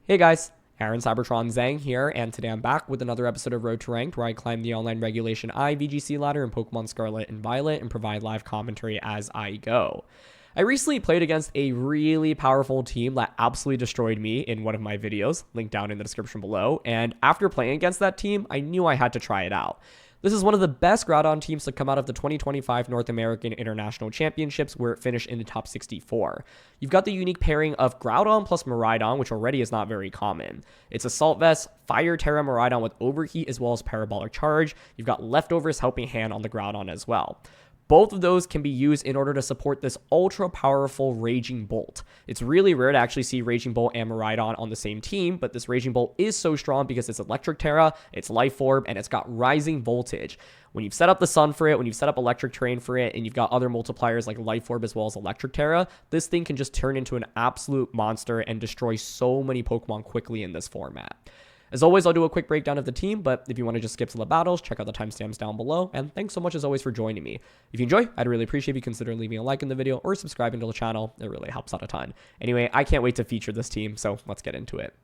Hey guys, Aaron Cybertron Zhang here, and today I'm back with another episode of Road to Ranked where I climb the online Regulation I VGC ladder in Pokemon Scarlet and Violet and provide live commentary as I go. I recently played against a really powerful team that absolutely destroyed me in one of my videos, linked down in the description below, and after playing against that team, I knew I had to try it out. This is one of the best Groudon teams to come out of the 2025 North American International Championships, where it finished in the top 64. You've got the unique pairing of Groudon plus Miraidon, which already is not very common. It's Assault Vest, Fire Terra Miraidon with Overheat as well as Parabolic Charge. You've got Leftovers Helping Hand on the Groudon as well. Both of those can be used in order to support this ultra powerful Raging Bolt. It's really rare to actually see Raging Bolt and Miraidon on the same team, but this Raging Bolt is so strong because it's Electric Terra, it's Life Orb, and it's got Rising Voltage. When you've set up the Sun for it, when you've set up Electric Terrain for it, and you've got other multipliers like Life Orb as well as Electric Terra, this thing can just turn into an absolute monster and destroy so many Pokemon quickly in this format. As always, I'll do a quick breakdown of the team, but if you want to just skip to the battles, check out the timestamps down below, and thanks so much as always for joining me. If you enjoy, I'd really appreciate if you consider leaving a like in the video or subscribing to the channel. It really helps out a ton. Anyway, I can't wait to feature this team, so let's get into it.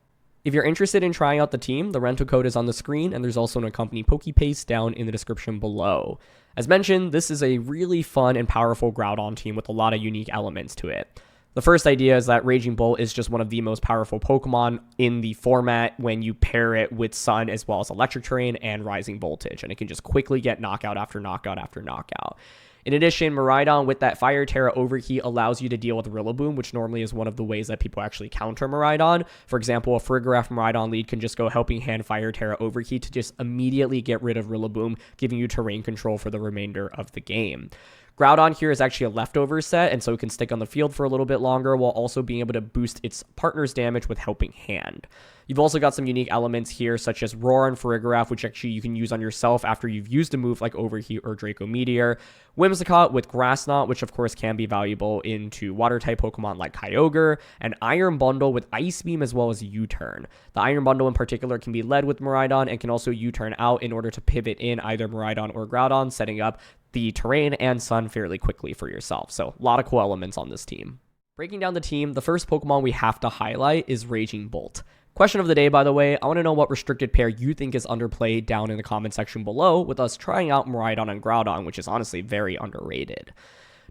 If you're interested in trying out the team, the rental code is on the screen, and there's also an accompanying Pokepaste down in the description below. As mentioned, this is a really fun and powerful Groudon team with a lot of unique elements to it. The first idea is that Raging Bolt is just one of the most powerful Pokemon in the format when you pair it with Sun as well as Electric Terrain and Rising Voltage, and it can just quickly get knockout after knockout after knockout. In addition, Miraidon with that Fire Terra Overheat allows you to deal with Rillaboom, which normally is one of the ways that people actually counter Miraidon. For example, a Farigiraf Miraidon lead can just go Helping Hand Fire Terra Overheat to just immediately get rid of Rillaboom, giving you terrain control for the remainder of the game. Groudon here is actually a leftover set, and so it can stick on the field for a little bit longer while also being able to boost its partner's damage with Helping Hand. You've also got some unique elements here, such as Roar and Farigiraf, which actually you can use on yourself after you've used a move like Overheat or Draco Meteor. Whimsicott with Grass Knot, which of course can be valuable into Water-type Pokemon like Kyogre, and Iron Bundle with Ice Beam as well as U-Turn. The Iron Bundle in particular can be led with Miraidon and can also U-Turn out in order to pivot in either Miraidon or Groudon, setting up the Terrain and Sun fairly quickly for yourself. So a lot of cool elements on this team. Breaking down the team, the first Pokemon we have to highlight is Raging Bolt. Question of the day, by the way, I want to know what restricted pair you think is underplayed down in the comment section below with us trying out Miraidon and Groudon, which is honestly very underrated.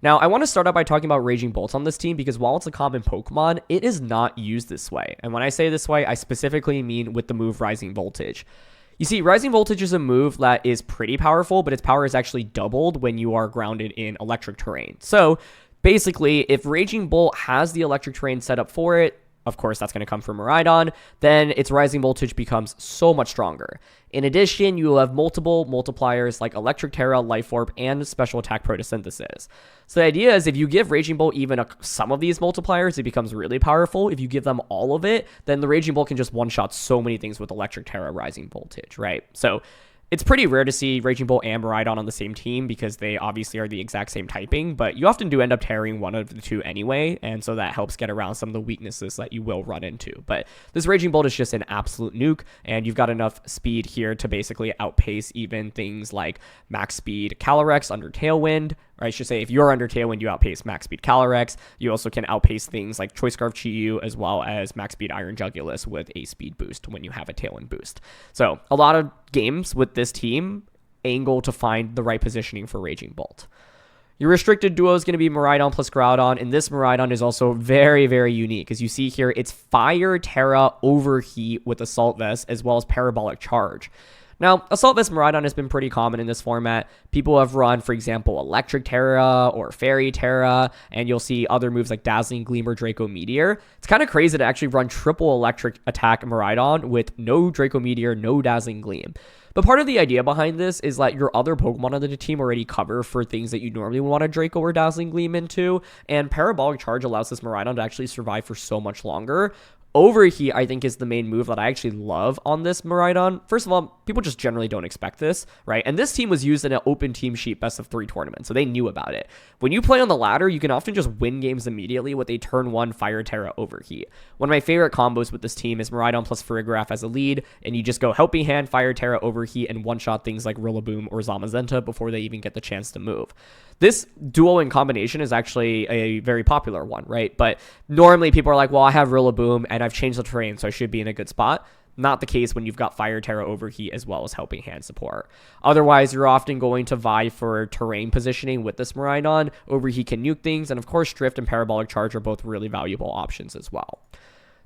Now, I want to start out by talking about Raging Bolt on this team because while it's a common Pokemon, it is not used this way. And when I say this way, I specifically mean with the move Rising Voltage. You see, Rising Voltage is a move that is pretty powerful, but its power is actually doubled when you are grounded in Electric Terrain. So, basically, if Raging Bolt has the Electric Terrain set up for it, of course, that's going to come from Miraidon, then its Rising Voltage becomes so much stronger. In addition, you will have multiple multipliers like Electric Terra, Life Orb, and Special Attack Protosynthesis. So the idea is if you give Raging Bolt even some of these multipliers, it becomes really powerful. If you give them all of it, then the Raging Bolt can just one-shot so many things with Electric Terra, Rising Voltage, right? So it's pretty rare to see Raging Bolt and Miraidon on the same team because they obviously are the exact same typing, but you often do end up tearing one of the two anyway, and so that helps get around some of the weaknesses that you will run into. But this Raging Bolt is just an absolute nuke, and you've got enough speed here to basically outpace even things like max speed Calyrex under Tailwind, or I should say if you're under Tailwind, you outpace max speed Calyrex. You also can outpace things like Choice Scarf Chi-Yu as well as max speed Iron Jugulis with a speed boost when you have a Tailwind boost. So a lot of games with this team angle to find the right positioning for Raging Bolt. Your restricted duo is going to be Miraidon plus Groudon, and this Miraidon is also very, very unique. As you see here, it's Fire Terra Overheat with Assault Vest as well as Parabolic Charge. Now, Assault Vest Miraidon has been pretty common in this format. People have run, for example, Electric Terra or Fairy Terra, and you'll see other moves like Dazzling Gleam or Draco Meteor. It's kind of crazy to actually run triple Electric Attack Miraidon with no Draco Meteor, no Dazzling Gleam. But part of the idea behind this is that your other Pokemon on the team already cover for things that you normally want a Draco or Dazzling Gleam into, and Parabolic Charge allows this Miraidon to actually survive for so much longer. Overheat, I think, is the main move that I actually love on this Miraidon. First of all, people just generally don't expect this, right? And this team was used in an open team sheet best of 3 tournament, so they knew about it. When you play on the ladder, you can often just win games immediately with a turn 1 Fire Terra Overheat. One of my favorite combos with this team is Miraidon plus Farigiraf as a lead, and you just go Helping Hand, Fire Terra Overheat, and one-shot things like Rillaboom or Zama before they even get the chance to move. This duo in combination is actually a very popular one, right? But normally people are like, well, I have Rillaboom and and I've changed the terrain, so I should be in a good spot. Not the case when you've got Fire, Terra, Overheat, as well as Helping Hand support. Otherwise, you're often going to vie for terrain positioning with this Miraidon. Overheat can nuke things, and of course, Drift and Parabolic Charge are both really valuable options as well.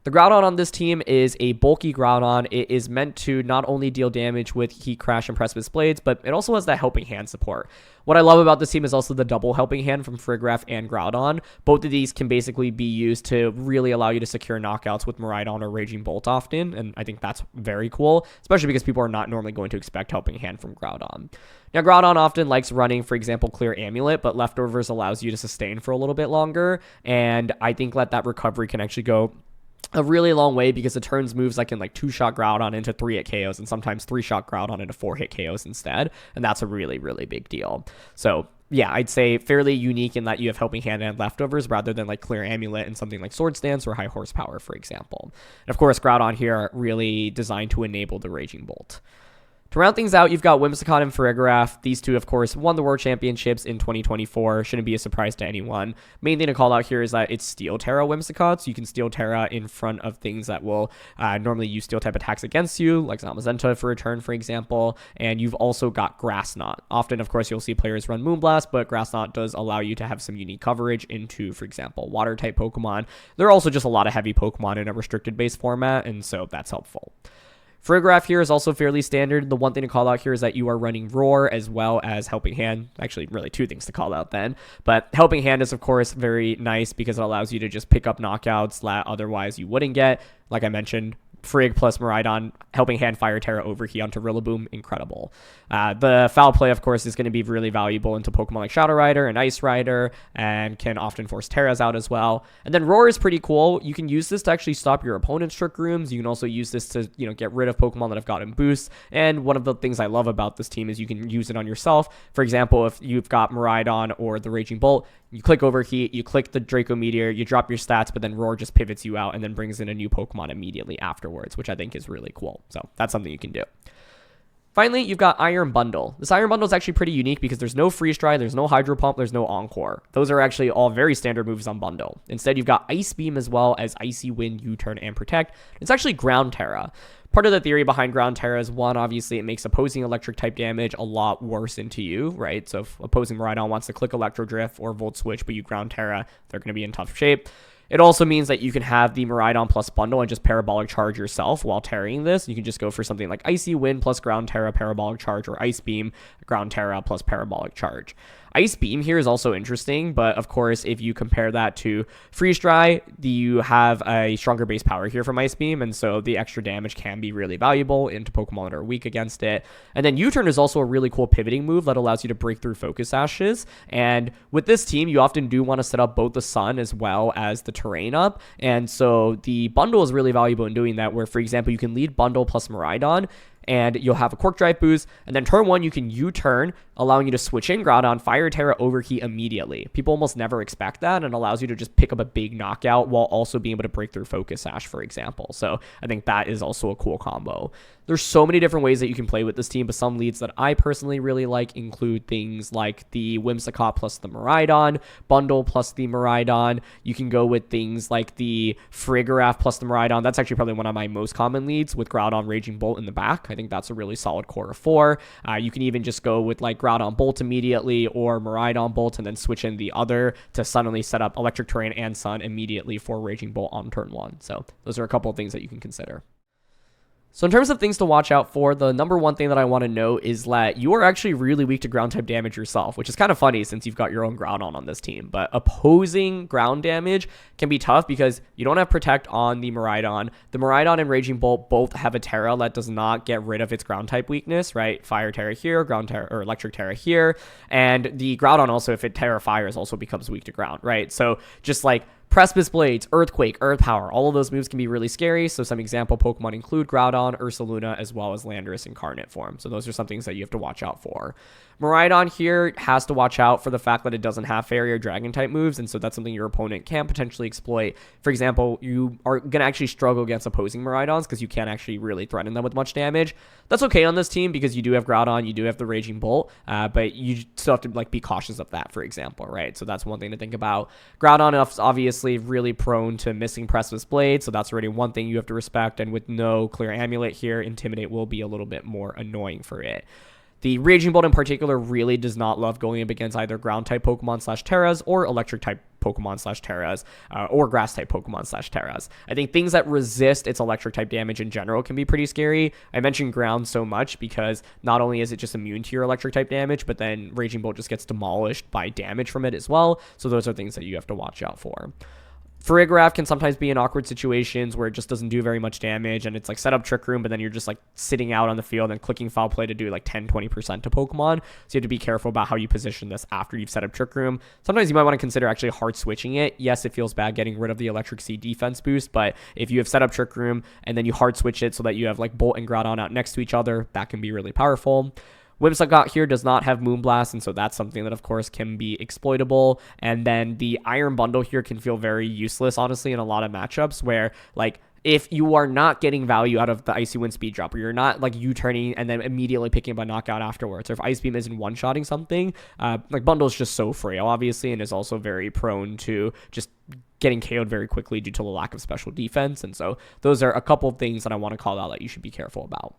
The Groudon on this team is a bulky Groudon. It is meant to not only deal damage with Heat Crash and Precipice Blades, but it also has that Helping Hand support. What I love about this team is also the double Helping Hand from Farigiraf and Groudon. Both of these can basically be used to really allow you to secure knockouts with Miraidon or Raging Bolt often, and I think that's very cool, especially because people are not normally going to expect Helping Hand from Groudon. Now, Groudon often likes running, for example, Clear Amulet, but Leftovers allows you to sustain for a little bit longer, and I think that recovery can actually go a really long way because it turns moves like in like 2-shot Groudon into 3-hit KOs and sometimes 3-shot Groudon into 4-hit KOs instead. And that's a really, really big deal. So yeah, I'd say fairly unique in that you have Helping Hand and Leftovers rather than like Clear Amulet and something like Swords Dance or High Horsepower, for example. And of course, Groudon here really designed to enable the Raging Bolt. To round things out, you've got Whimsicott and Farigiraf. These two, of course, won the World Championships in 2024. Shouldn't be a surprise to anyone. Main thing to call out here is that it's Steel Terra Whimsicott, so you can Steel Terra in front of things that will normally use Steel-type attacks against you, like Zamazenta for a turn, for example. And you've also got Grass Knot. Often, of course, you'll see players run Moonblast, but Grass Knot does allow you to have some unique coverage into, for example, Water-type Pokemon. There are also just a lot of heavy Pokemon in a restricted-based format, and so that's helpful. Farigiraf here is also fairly standard. The one thing to call out here is that you are running Roar as well as Helping Hand. Actually, really two things to call out then. But Helping Hand is, of course, very nice because it allows you to just pick up knockouts that otherwise you wouldn't get. Like I mentioned, Frig plus Miraidon, Helping Hand, Fire, Terra, Overheat onto Rillaboom, incredible. The Foul Play, of course, is going to be really valuable into Pokemon like Shadow Rider and Ice Rider, and can often force Terras out as well. And then Roar is pretty cool. You can use this to actually stop your opponent's Trick Rooms. You can also use this to, get rid of Pokemon that have gotten boosts. And one of the things I love about this team is you can use it on yourself. For example, if you've got Miraidon or the Raging Bolt, you click Overheat, you click the Draco Meteor, you drop your stats, but then Roar just pivots you out and then brings in a new Pokemon immediately afterwards, which I think is really cool. So that's something you can do. Finally, you've got Iron Bundle. This Iron Bundle is actually pretty unique because there's no Freeze Dry, there's no Hydro Pump, there's no Encore. Those are actually all very standard moves on Bundle. Instead, you've got Ice Beam as well as Icy Wind, U-Turn, and Protect. It's actually Ground Terra. Part of the theory behind Ground Terra is, one, obviously it makes opposing electric type damage a lot worse into you, right? So if opposing Miraidon wants to click Electro Drift or Volt Switch, but you Ground Terra, they're going to be in tough shape. It also means that you can have the Miraidon plus Bundle and just Parabolic Charge yourself while terrying this. You can just go for something like Icy Wind plus Ground Terra, Parabolic Charge, or Ice Beam, Ground Terra plus Parabolic Charge. Ice Beam here is also interesting, but of course, if you compare that to Freeze Dry, you have a stronger base power here from Ice Beam, and so the extra damage can be really valuable into Pokemon that are weak against it. And then U-Turn is also a really cool pivoting move that allows you to break through Focus Ashes, and with this team, you often do want to set up both the Sun as well as the terrain up, and so the Bundle is really valuable in doing that, where, for example, you can lead Bundle plus Miraidon, and you'll have a Quark Drive boost, and then turn 1, you can U-turn, allowing you to switch in Groudon, Fire, Terra, Overheat immediately. People almost never expect that, and allows you to just pick up a big knockout while also being able to break through Focus Sash, for example. So I think that is also a cool combo. There's so many different ways that you can play with this team, but some leads that I personally really like include things like the Whimsicott plus the Miraidon, Bundle plus the Miraidon. You can go with things like the Farigiraf plus the Miraidon. That's actually probably one of my most common leads, with Groudon, Raging Bolt in the back. I think that's a really solid core of 4. You can even just go with like Groudon Bolt immediately, or Miraidon Bolt, and then switch in the other to suddenly set up Electric Terrain and Sun immediately for Raging Bolt on turn 1. So those are a couple of things that you can consider. So in terms of things to watch out for, the number one thing that I want to note is that you are actually really weak to ground type damage yourself, which is kind of funny since you've got your own Groudon on this team. But opposing ground damage can be tough because you don't have Protect on the Miraidon. The Miraidon and Raging Bolt both have a Terra that does not get rid of its ground type weakness, right? Fire Terra here, Ground Terra, or Electric Terra here. And the Groudon also, if it Terra Fires, also becomes weak to ground, right? So just like Precipice Blades, Earthquake, Earth Power, all of those moves can be really scary. So some example Pokemon include Groudon, Ursaluna, as well as Landorus Incarnate form. So those are some things that you have to watch out for. Miraidon here has to watch out for the fact that it doesn't have Fairy or Dragon type moves, and so that's something your opponent can potentially exploit. For example, you are going to actually struggle against opposing Miraidons because you can't actually really threaten them with much damage. That's okay on this team because you do have Groudon, you do have the Raging Bolt, but you still have to be cautious of that, for example, right? So that's one thing to think about. Groudon obviously really prone to missing Precipice Blade, so that's already one thing you have to respect, and with no clear amulet here, Intimidate will be a little bit more annoying for it. The Raging Bolt in particular really does not love going up against either Ground-type Pokemon / Terras or Electric-type Pokemon / Terras, or Grass-type Pokemon / Terras. I think things that resist its Electric-type damage in general can be pretty scary. I mentioned Ground so much because not only is it just immune to your Electric-type damage, but then Raging Bolt just gets demolished by damage from it as well, so those are things that you have to watch out for. Farigiraf can sometimes be in awkward situations where it just doesn't do very much damage, and it's like set up Trick Room, but then you're just like sitting out on the field and clicking Foul Play to do like 10-20% to Pokemon. So you have to be careful about how you position this after you've set up Trick Room. Sometimes you might want to consider actually hard switching it. Yes, it feels bad getting rid of the Electric Sea defense boost, but if you have set up Trick Room and then you hard switch it so that you have like Bolt and Groudon out next to each other, that can be really powerful. Whimsicott here does not have Moonblast, and so that's something that, of course, can be exploitable. And then the Iron Bundle here can feel very useless, honestly, in a lot of matchups where, like, if you are not getting value out of the Icy Wind speed drop, or you're not, like, U-turning and then immediately picking up a knockout afterwards, or if Ice Beam isn't one-shotting something, like, Bundle's just so frail, obviously, and is also very prone to just getting KO'd very quickly due to the lack of special defense. And so those are a couple of things that I want to call out that you should be careful about.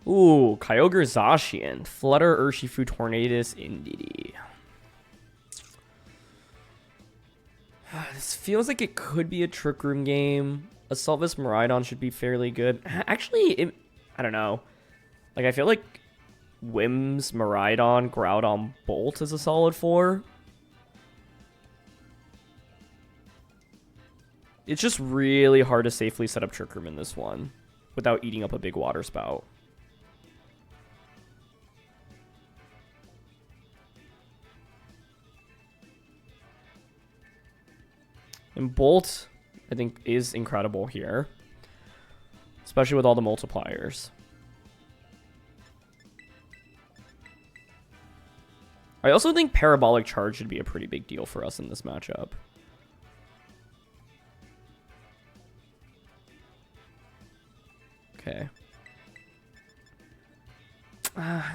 Ooh, Kyogre Zacian, Flutter, Urshifu, Tornadus, Indeedee. This feels like it could be a Trick Room game. Assault Vest Miraidon should be fairly good. Actually, I don't know. Like, I feel like Whims, Miraidon, Groudon, Bolt is a solid 4. It's just really hard to safely set up Trick Room in this one without eating up a big water spout. And Bolt, I think, is incredible here, especially with all the multipliers. I also think Parabolic Charge should be a pretty big deal for us in this matchup. Okay.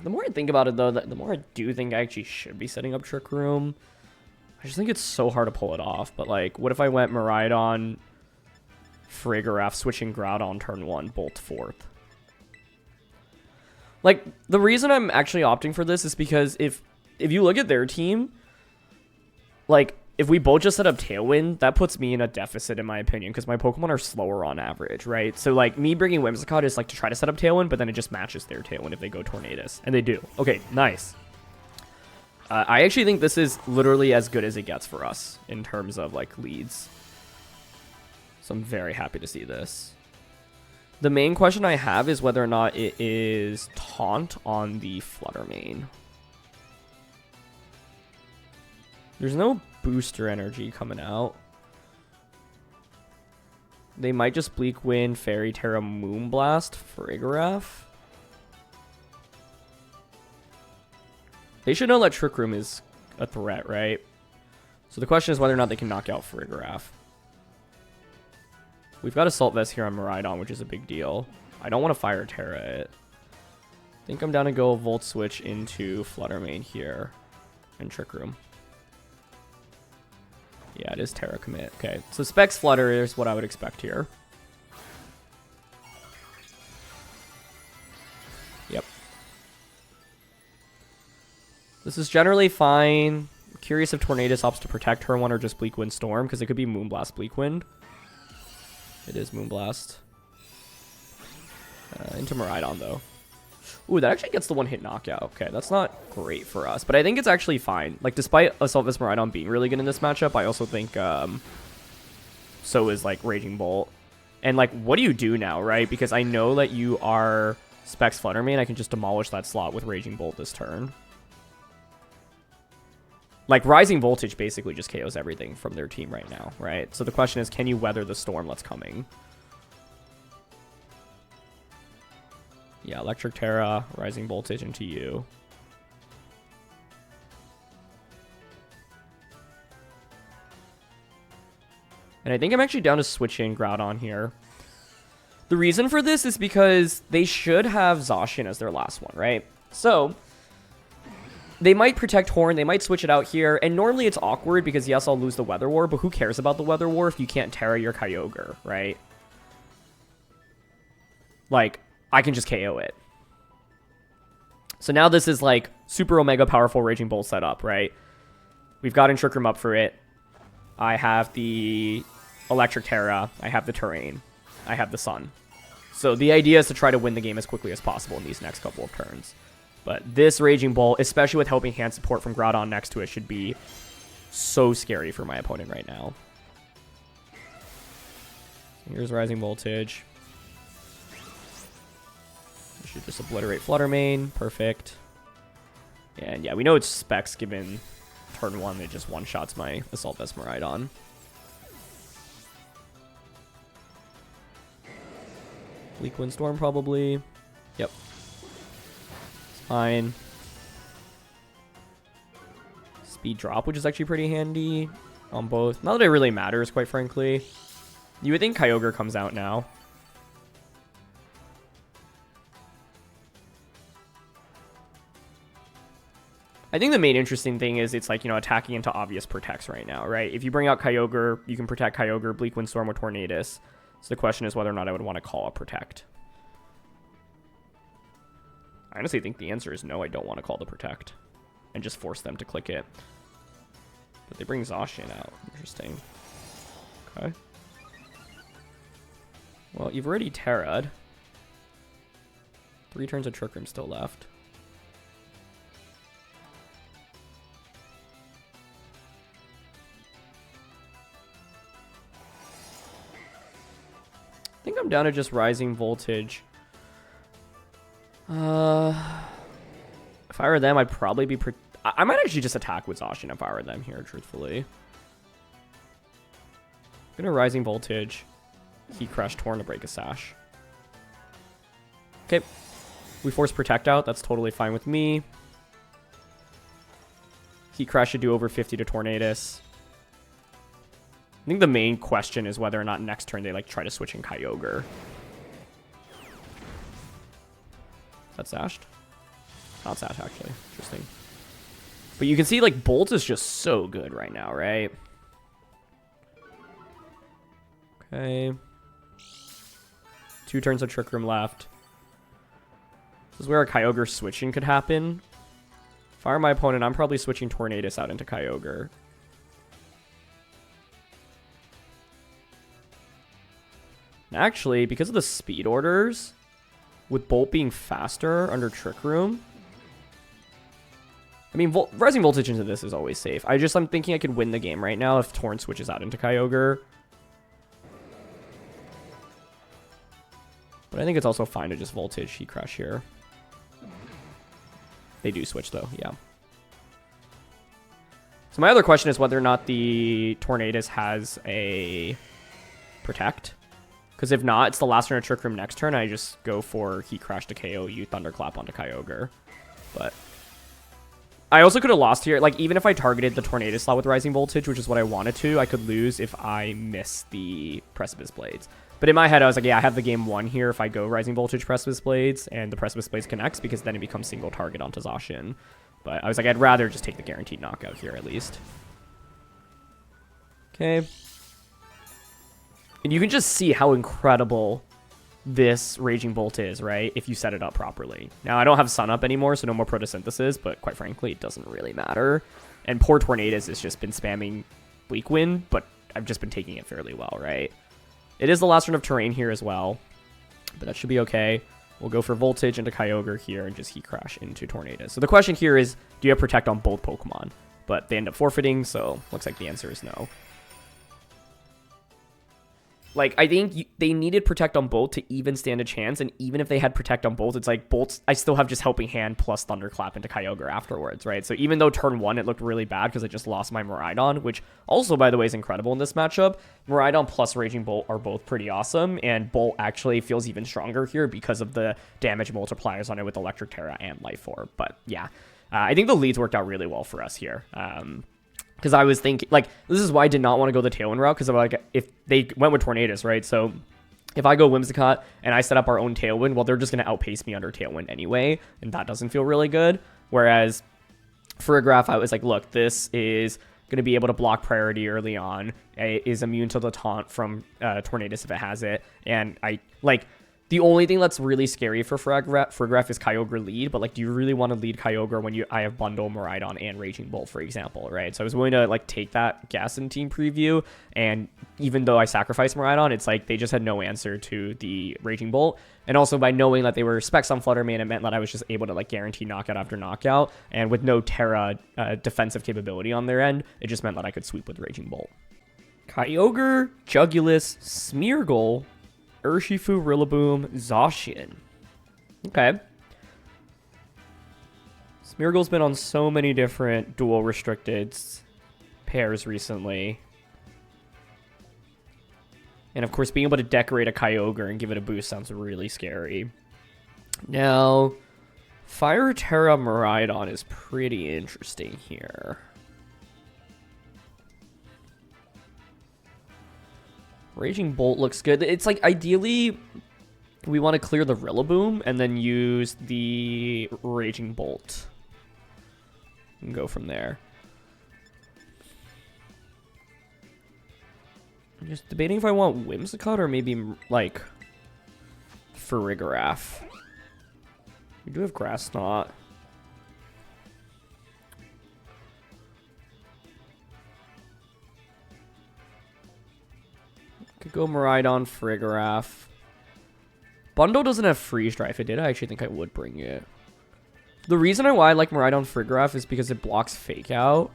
The more I think about it, though, the more I do think I actually should be setting up Trick Room. I just think it's so hard to pull it off. But, like, what if I went Miraidon, Farigiraf, switching Groudon turn 1, Bolt 4th? Like, the reason I'm actually opting for this is because if you look at their team, like, if we both just set up Tailwind, that puts me in a deficit, in my opinion, because my Pokemon are slower on average, right? So, like, me bringing Whimsicott is, like, to try to set up Tailwind, but then it just matches their Tailwind if they go Tornadus. And they do. Okay, nice. I actually think this is literally as good as it gets for us in terms of, like, leads. So I'm very happy to see this. The main question I have is whether or not it is Taunt on the Flutter main. There's no booster energy coming out. They might just Bleak Wind, Fairy Terra, Moonblast, Farigiraf. They should know that Trick Room is a threat, right? So the question is whether or not they can knock out Farigiraf. We've got Assault Vest here on Miraidon, which is a big deal. I don't want to Fire Terra it. I think I'm down to go Volt Switch into Flutter Mane here and Trick Room. Yeah, it is Terra commit. Okay, so Specs Flutter is what I would expect here. Yep. This is generally fine. I'm curious if Tornadus opts to protect her one or just Bleak Wind Storm, because it could be Moonblast Bleak Wind. It is Moonblast. Into Miraidon, though. Ooh, that actually gets the one-hit knockout. Okay, that's not great for us, but I think it's actually fine. Like, despite Assault Vest Miraidon being really good in this matchup, I also think so is, like, Raging Bolt. And, like, what do you do now, right? Because I know that you are Specs Flutter Mane. I can just demolish that slot with Raging Bolt this turn. Like, Rising Voltage basically just KOs everything from their team right now, right? So the question is, can you weather the storm that's coming? Yeah, Electric Terra, Rising Voltage into you. And I think I'm actually down to switch in Groudon here. The reason for this is because they should have Zacian as their last one, right? So they might protect Horn, they might switch it out here, and normally it's awkward because yes, I'll lose the Weather War, but who cares about the Weather War if you can't Terra your Kyogre, right? Like, I can just KO it. So now this is like super omega powerful Raging Bolt setup, right? We've gotten Trick Room up for it. I have the Electric Terra, I have the Terrain, I have the Sun. So the idea is to try to win the game as quickly as possible in these next couple of turns. But this Raging Bolt, especially with Helping Hand support from Groudon next to it, should be so scary for my opponent right now. Here's Rising Voltage. I should just obliterate Flutter Mane. Perfect. And yeah, we know it's specs given turn 1. It just one-shots my Assault Vest Miraidon. Bleak Windstorm probably. Yep. Fine. Speed drop, which is actually pretty handy on both. Not that it really matters, quite frankly. You would think Kyogre comes out now. I think the main interesting thing is it's like, you know, attacking into obvious protects right now, right? If you bring out Kyogre, you can protect Kyogre, Bleak Windstorm, or Tornadus. So the question is whether or not I would want to call a protect. I honestly think the answer is no, I don't want to call the protect. And just force them to click it. But they bring Zacian out. Interesting. Okay. Well, you've already Terra'd. 3 turns of Trick Room still left. I think I'm down to just Rising Voltage. If I were them, I'd probably be... I might actually just attack with Zacian if I were them here, truthfully. I'm gonna Rising Voltage. Heat Crush, Torn to break a Sash. Okay. We force Protect out. That's totally fine with me. Heat Crush should do over 50 to Tornadus. I think the main question is whether or not next turn they like try to switch in Kyogre. That's sashed? Not sash, actually. Interesting. But you can see, like, Bolt is just so good right now, right? Okay. 2 turns of Trick Room left. This is where a Kyogre switching could happen. If I were my opponent, I'm probably switching Tornadus out into Kyogre. And actually, because of the speed orders, with Bolt being faster under Trick Room, I mean, Rising Voltage into this is always safe. I'm thinking I could win the game right now if Torn switches out into Kyogre. But I think it's also fine to just Voltage Heat Crush here. They do switch, though, yeah. So my other question is whether or not the Tornadus has a Protect. Because if not, it's the last turn of Trick Room next turn. I just go for Heat Crash to KO you, Thunderclap onto Kyogre. But I also could have lost here. Like, even if I targeted the Tornadus slot with Rising Voltage, which is what I wanted to, I could lose if I miss the Precipice Blades. But in my head, I was like, yeah, I have the game won here if I go Rising Voltage Precipice Blades, and the Precipice Blades connects, because then it becomes single target onto Zacian. But I was like, I'd rather just take the guaranteed knockout here, at least. Okay. And you can just see how incredible this Raging Bolt is, right? If you set it up properly. Now, I don't have Sun up anymore, so no more Protosynthesis, but quite frankly, it doesn't really matter. And poor Tornadus has just been spamming Bleak Wind, but I've just been taking it fairly well, right? It is the last turn of Terrain here as well, but that should be okay. We'll go for Voltage into Kyogre here and just Heat Crash into Tornadus. So the question here is, do you have Protect on both Pokemon? But they end up forfeiting, so looks like the answer is no. Like, I think they needed Protect on both to even stand a chance, and even if they had Protect on both, it's like, Bolts, I still have just Helping Hand plus Thunderclap into Kyogre afterwards, right? So even though turn 1 it looked really bad because I just lost my Miraidon, which also, by the way, is incredible in this matchup, Miraidon plus Raging Bolt are both pretty awesome, and Bolt actually feels even stronger here because of the damage multipliers on it with Electric Terra and Life Orb. But yeah, I think the leads worked out really well for us here. Because I was thinking, like, this is why I did not want to go the Tailwind route, because I'm like, if they went with Tornadus, right? So if I go Whimsicott and I set up our own Tailwind, well, they're just going to outpace me under Tailwind anyway, and that doesn't feel really good. Whereas Farigiraf, I was like, look, this is going to be able to block priority early on. It is immune to the taunt from Tornadus if it has it. And I, like, the only thing that's really scary for Farigiraf is Kyogre lead, but, like, do you really want to lead Kyogre when I have Bundle, Miraidon, and Raging Bolt, for example, right? So I was willing to, like, take that guess in team preview, and even though I sacrificed Miraidon, it's like they just had no answer to the Raging Bolt. And also by knowing that they were specs on Fluttermane, it meant that I was just able to, like, guarantee knockout after knockout, and with no Terra defensive capability on their end, it just meant that I could sweep with Raging Bolt. Kyogre, Jugulis, Smeargle, Urshifu, Rillaboom, Zacian. Okay. Smeargle's been on so many different dual restricted pairs recently. And of course, being able to decorate a Kyogre and give it a boost sounds really scary. Now, Fire Terra Miraidon is pretty interesting here. Raging Bolt looks good. It's like, ideally, we want to clear the Rillaboom and then use the Raging Bolt. And go from there. I'm just debating if I want Whimsicott or maybe, like, Farigiraf. We do have Grass Knot. Could go Miraidon, Farigiraf. Bundle doesn't have Freeze Dry. If it did, I actually think I would bring it. The reason why I like Miraidon, Farigiraf is because it blocks Fake Out.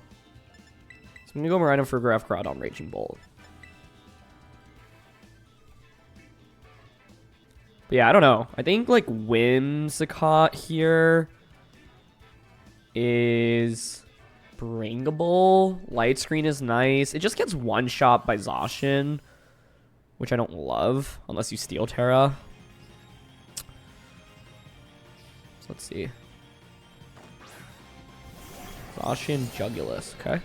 So I'm going to go Miraidon, Farigiraf, Groudon, Raging Bolt. But yeah, I don't know. I think, like, Whimsicott here is bringable. Light Screen is nice. It just gets one-shot by Zacian, which I don't love, unless you steal Terra. So let's see. Zacian, Jugulis, okay.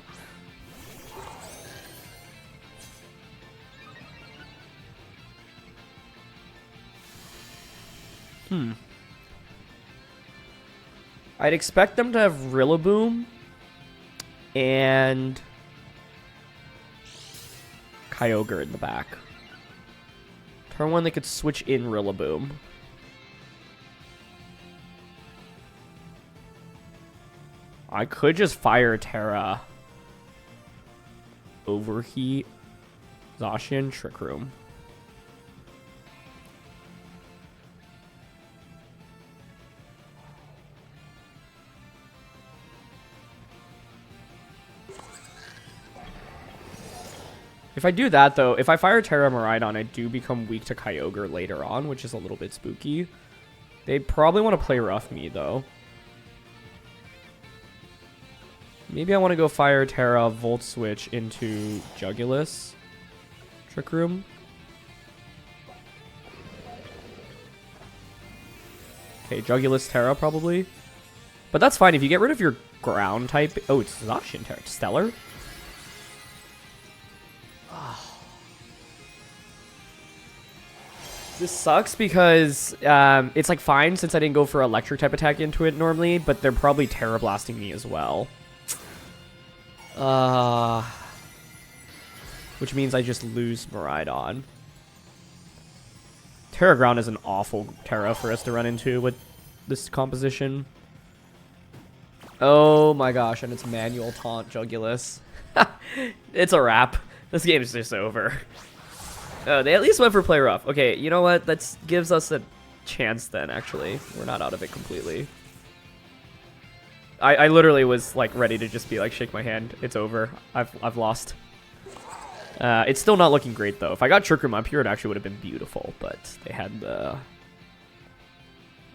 I'd expect them to have Rillaboom and Kyogre in the back. Turn one, they could switch in Rillaboom. I could just Fire Terra. Overheat. Zacian, Trick Room. If I do that, though, if I Fire Terra Miraidon, I do become weak to Kyogre later on, which is a little bit spooky. They probably want to play rough me, though. Maybe I want to go Fire Terra, Volt Switch into Jugulis. Trick Room. Okay, Jugulis Terra, probably. But that's fine. If you get rid of your ground type... Oh, it's Zacian Terra. Stellar? This sucks because it's like fine since I didn't go for electric type attack into it normally, but they're probably Terra Blasting me as well. Which means I just lose Miraidon. Terra Ground is an awful Terra for us to run into with this composition. Oh my gosh, and it's manual taunt Jugulis. It's a wrap. This game is just over. Oh, they at least went for play rough. Okay, you know what? That gives us a chance then, actually. We're not out of it completely. I literally was, like, ready to just be like, shake my hand. It's over. I've lost. It's still not looking great, though. If I got Trick Room up here, it actually would have been beautiful, but they had the...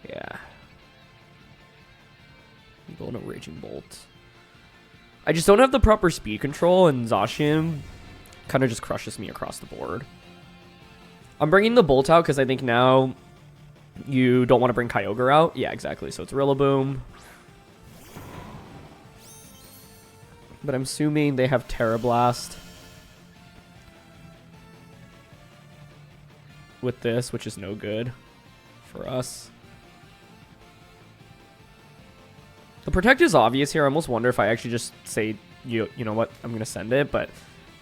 Yeah. I'm going to Raging Bolt. I just don't have the proper speed control, and Zacian kind of just crushes me across the board. I'm bringing the Bolt out because I think now you don't want to bring Kyogre out. Yeah, exactly. So it's Rillaboom. But I'm assuming they have Terra Blast with this, which is no good for us. The protect is obvious here. I almost wonder if I actually just say, you know what, I'm going to send it, but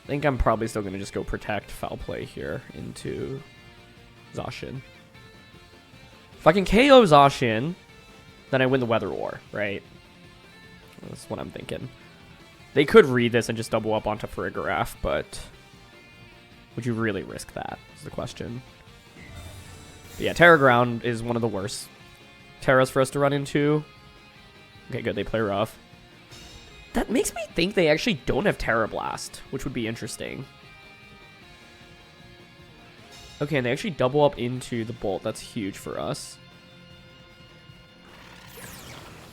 I think I'm probably still going to just go protect foul play here into Zacian. If I can KO Zacian, then I win the Weather War, right? That's what I'm thinking. They could read this and just double up onto Farigiraf, but would you really risk that is the question. But yeah, Terra Ground is one of the worst Terras for us to run into. Okay, good. They play rough. That makes me think they actually don't have Terra Blast, which would be interesting. Okay, and they actually double up into the Bolt. That's huge for us.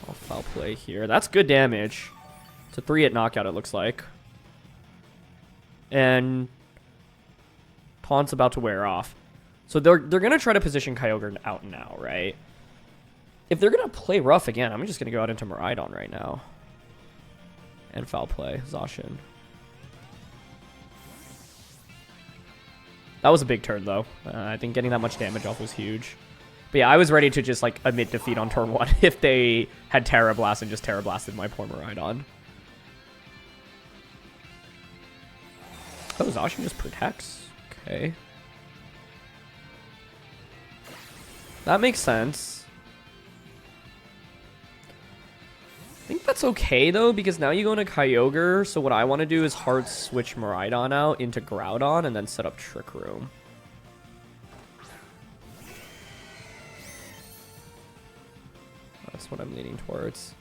I'll foul play here. That's good damage. It's a 3-hit knockout, it looks like. And Taunt's about to wear off. So they're going to try to position Kyogre out now, right? If they're going to play rough again, I'm just going to go out into Miraidon right now. And foul play Zacian. That was a big turn, though. I think getting that much damage off was huge. But yeah, I was ready to just, like, admit defeat on turn 1 if they had Terra Blast and just Terra Blasted my poor Miraidon. Oh, Zacian just protects. Okay. That makes sense. I think that's okay, though, because now you go into Kyogre, so what I want to do is hard switch Miraidon out into Groudon and then set up Trick Room. That's what I'm leaning towards.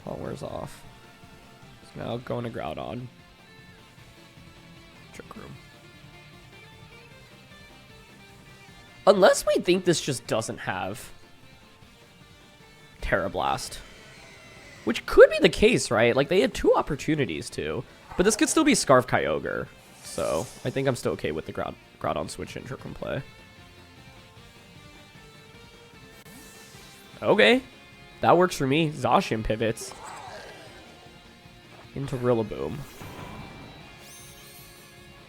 Taunt wears off. So now going to Groudon. Trick Room. Unless we think this just doesn't have Terra Blast. Which could be the case, right? Like, they had 2 opportunities to. But this could still be Scarf Kyogre. So, I think I'm still okay with the Groudon switch and Trick Room play. Okay. That works for me. Zacian pivots into Rillaboom.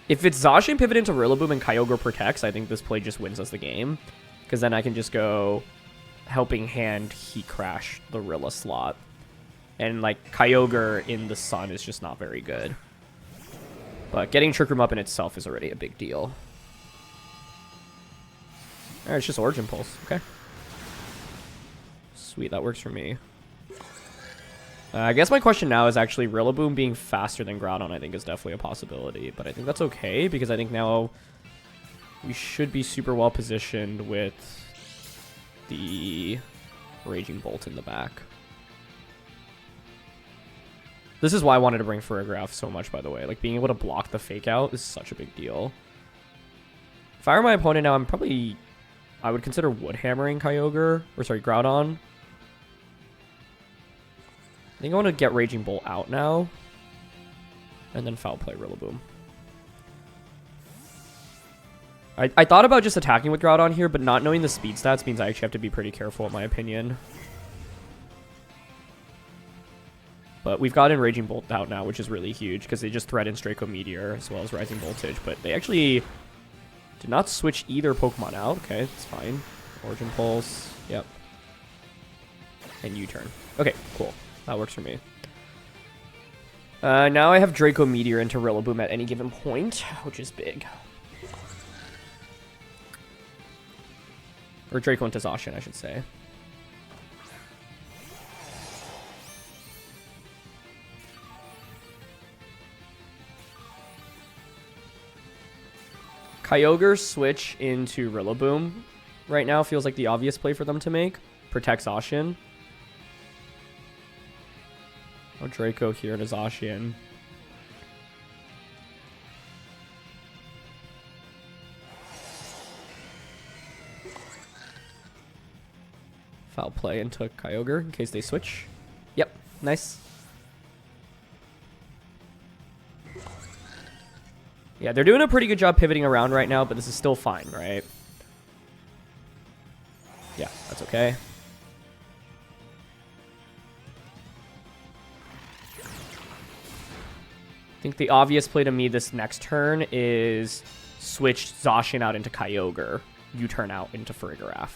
If it's Zacian pivot into Rillaboom and Kyogre protects, I think this play just wins us the game. Because then I can just go Helping Hand, Heat Crash the Rilla slot. And, like, Kyogre in the sun is just not very good. But getting Trick Room up in itself is already a big deal. Alright, it's just Origin Pulse. Okay. Sweet, that works for me. I guess my question now is actually Rillaboom being faster than Groudon, I think, is definitely a possibility. But I think that's okay, because I think now we should be super well positioned with the Raging Bolt in the back. This is why I wanted to bring Farigiraf so much, by the way. Like, being able to block the Fake Out is such a big deal. If I were my opponent now, I would consider Wood Hammering Kyogre, or sorry, Groudon. I think I want to get Raging Bolt out now. And then foul play Rillaboom. I thought about just attacking with Groudon here, but not knowing the speed stats means I actually have to be pretty careful, in my opinion. But we've gotten Raging Bolt out now, which is really huge, because they just threatened Draco Meteor as well as Rising Voltage. But they actually did not switch either Pokemon out. Okay, that's fine. Origin Pulse. Yep. And U-turn. Okay, cool. That works for me. Now I have Draco Meteor into Rillaboom at any given point, which is big. Or Draco into Zacian, I should say. Kyogre switch into Rillaboom right now feels like the obvious play for them to make. Protect Zacian. Oh, Draco here to Zacian. Foul play into Kyogre in case they switch. Yep, nice. Yeah, they're doing a pretty good job pivoting around right now, but this is still fine, right? Yeah, that's okay. think the obvious play to me this next turn is switch Zacian out into Kyogre. U-turn out into Farigiraf.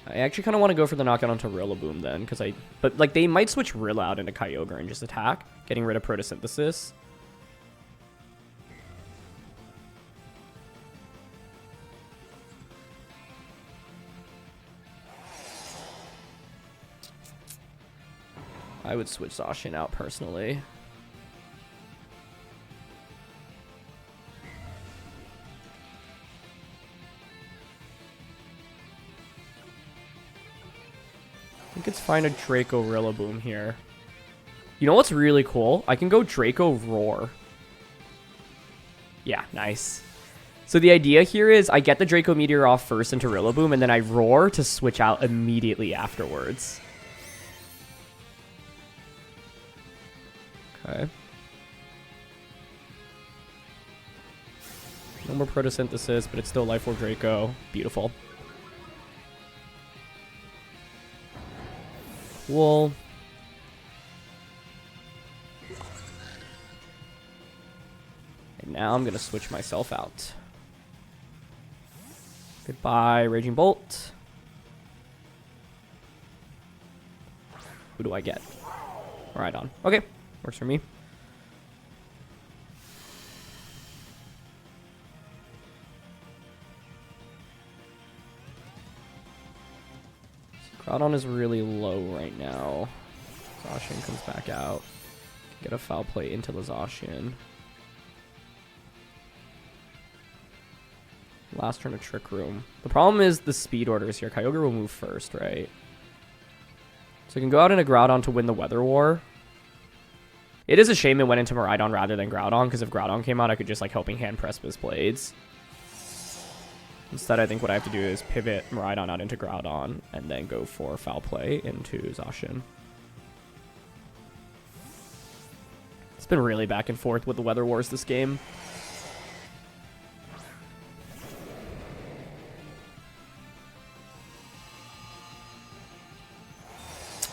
I actually kind of want to go for the knockout onto Rillaboom then, but like they might switch Rill out into Kyogre and just attack, getting rid of Protosynthesis. I would switch Zacian out personally. I think it's fine to Draco Rillaboom here. You know what's really cool? I can go Draco Roar. Yeah, nice. So the idea here is I get the Draco Meteor off first into Rillaboom, and then I Roar to switch out immediately afterwards. Okay. No more Protosynthesis, but it's still Life Orb Draco. Beautiful. Cool. And now I'm going to switch myself out. Goodbye, Raging Bolt. Who do I get? Miraidon. Okay, works for me. Groudon is really low right now. Zacian comes back out. Get a foul play into the Zacian. Last turn of Trick Room. The problem is the speed orders here. Kyogre will move first, right? So I can go out into Groudon to win the Weather War. It is a shame it went into Miraidon rather than Groudon, because if Groudon came out, I could just like Helping Hand Precipice Blades. Instead, I think what I have to do is pivot Miraidon out into Groudon and then go for foul play into Zacian. It's been really back and forth with the Weather Wars this game.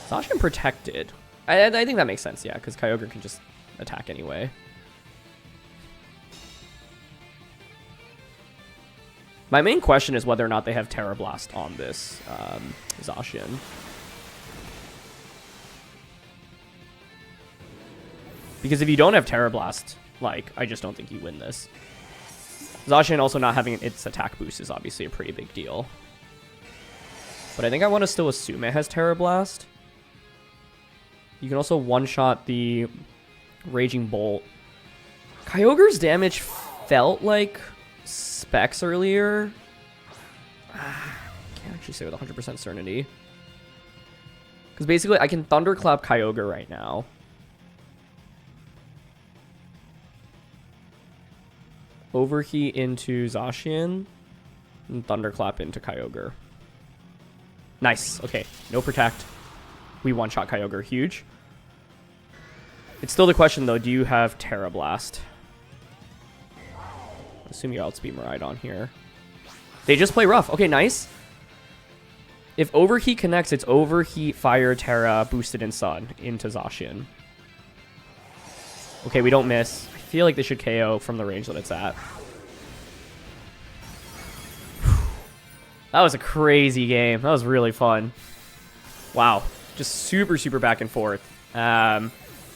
Zacian protected. I think that makes sense, yeah, because Kyogre can just attack anyway. My main question is whether or not they have Terra Blast on this Zacian. Because if you don't have Terra Blast, like, I just don't think you win this. Zacian also not having its attack boost is obviously a pretty big deal. But I think I want to still assume it has Terra Blast. You can also one-shot the Raging Bolt. Kyogre's damage felt like Specs earlier. Can't actually say with 100% certainty. Because basically, I can Thunderclap Kyogre right now. Overheat into Zacian. And Thunderclap into Kyogre. Nice. Okay. No Protect. We one-shot Kyogre. Huge. It's still the question, though. Do you have Terra Blast? Assume you outspeed Miraidon here. They just play rough. Okay, nice. If Overheat connects, it's Overheat, Fire, Terra, boosted in Sun into Zacian. Okay, we don't miss. I feel like they should KO from the range that it's at. That was a crazy game. That was really fun. Wow. Just super, super back and forth.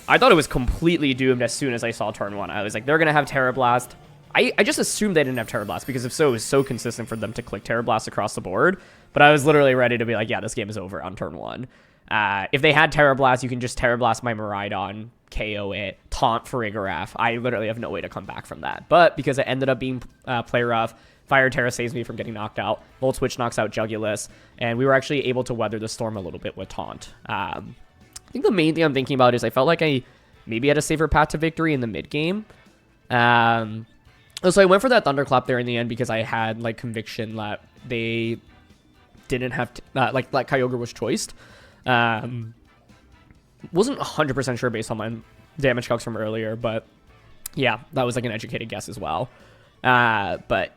I thought it was completely doomed as soon as I saw turn one. I was like, they're going to have Terra Blast. I just assumed they didn't have Terra Blast, because if so, it was so consistent for them to click Terra Blast across the board. But I was literally ready to be like, yeah, this game is over on turn one. If they had Terra Blast, you can just Terra Blast my Miraidon, KO it, taunt Farigiraf. I literally have no way to come back from that. But because it ended up being play rough, Fire Terra saves me from getting knocked out. Volt Switch knocks out Jugulis. And we were actually able to weather the storm a little bit with Taunt. I think the main thing I'm thinking about is I felt like I maybe had a safer path to victory in the mid game. So I went for that Thunderclap there in the end because I had like conviction that they didn't have like Kyogre was choiced. Wasn't 100% sure based on my damage calcs from earlier, but Yeah, that was like an educated guess as well. But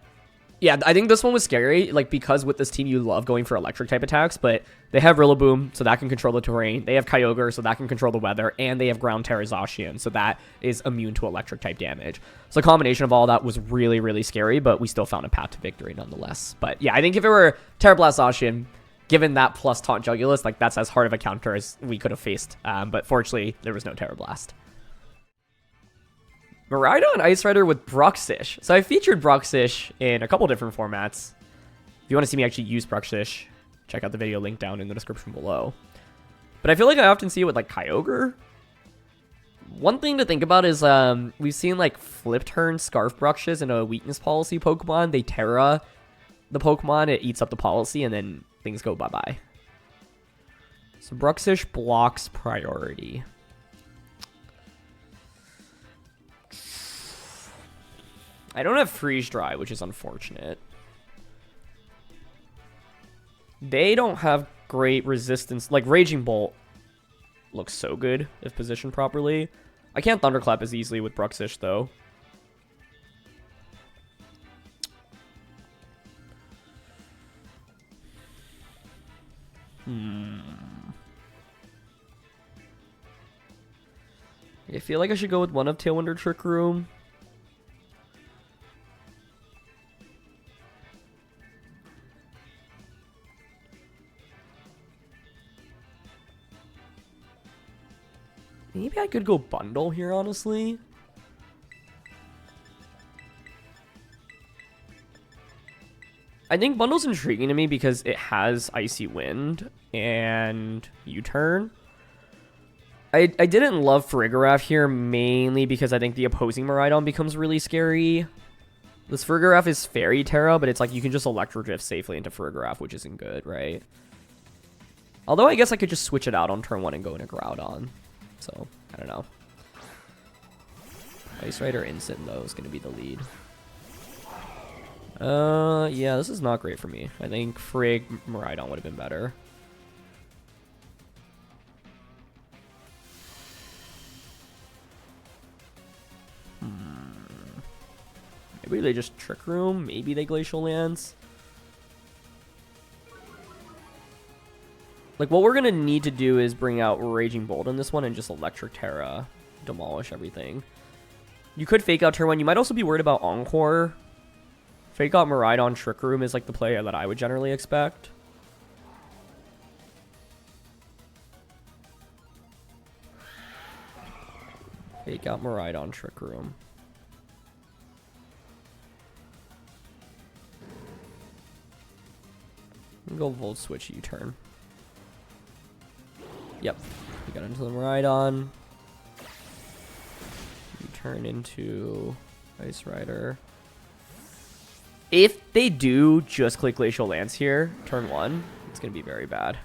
yeah, I think this one was scary, like, because with this team you love going for electric type attacks, but they have Rillaboom, so that can control the terrain. They have Kyogre, so that can control the weather, and they have Ground Terra Zacian, so that is immune to electric type damage. So a combination of all that was really, really scary, but we still found a path to victory nonetheless. But yeah, I think if it were Terra Blast Zacian, given that plus Taunt Jugulus, like, that's as hard of a counter as we could have faced. But fortunately, there was no Terra Blast. Miraidon Ice Rider with Bruxish. So I featured Bruxish in a couple different formats. If you want to see me actually use Bruxish, check out the video link down in the description below. But I feel like I often see it with like Kyogre. One thing to think about is we've seen like flip turn Scarf Bruxish in a weakness policy Pokemon. They Terra the Pokemon, it eats up the policy, and then things go bye-bye. So Bruxish blocks priority. I don't have Freeze Dry, which is unfortunate. They don't have great resistance. Like, Raging Bolt looks so good if positioned properly. I can't Thunderclap as easily with Bruxish, though. I feel like I should go with one of Tailwind or Trick Room. Maybe I could go Bundle here, honestly. I think Bundle's intriguing to me because it has Icy Wind and U-Turn. I didn't love Farigiraf here, mainly because I think the opposing Miraidon becomes really scary. This Farigiraf is Fairy Terra, but it's like you can just Electro Drift safely into Farigiraf, which isn't good, right? Although I guess I could just switch it out on turn 1 and go into Groudon. So, I don't know. Ice Rider Instant, though, is going to be the lead. Yeah, this is not great for me. I think Frig Miraidon would have been better. Maybe they just Trick Room. Maybe they Glacial Lance. Like, what we're going to need to do is bring out Raging Bolt in this one and just Electric Terra. Demolish everything. You could fake out turn 1. You might also be worried about Encore. Fake out Miraidon Trick Room is like the play that I would generally expect. Fake out Miraidon Trick Room. Go Volt Switch U-Turn. Yep. We got into the Miraidon. U-Turn into Ice Rider. If they do just click Glacial Lance here, turn 1, it's going to be very bad.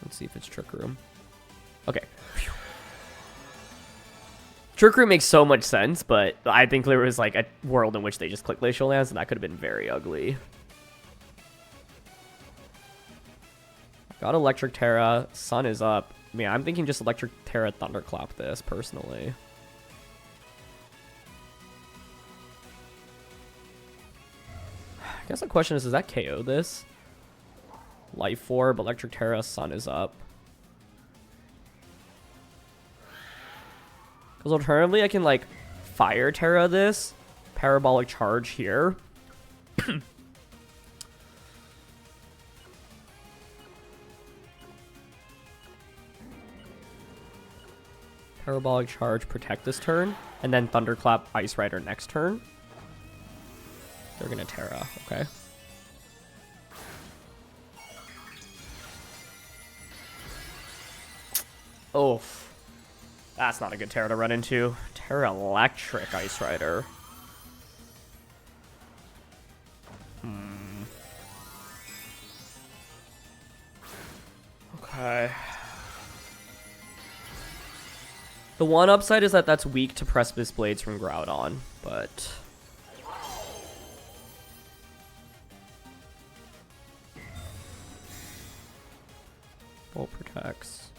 Let's see if it's Trick Room. Okay. Phew. Trick Room makes so much sense, but I think there was like a world in which they just click Glacial Lance, and that could have been very ugly. Got Electric Terra. Sun is up. Man, I'm thinking just Electric Terra Thunderclap this, personally. I guess the question is does that KO this? Life Orb, Electric Terra, Sun is up. Because alternatively, I can, like, Fire Terra this. Parabolic Charge here. Parabolic Charge, protect this turn. And then Thunderclap, Ice Rider next turn. They're going to Terra, okay. Oh, that's not a good Terra to run into. Terra Electric Ice Rider. Okay. The one upside is that that's weak to Precipice Blades from Groudon, but... Full protects.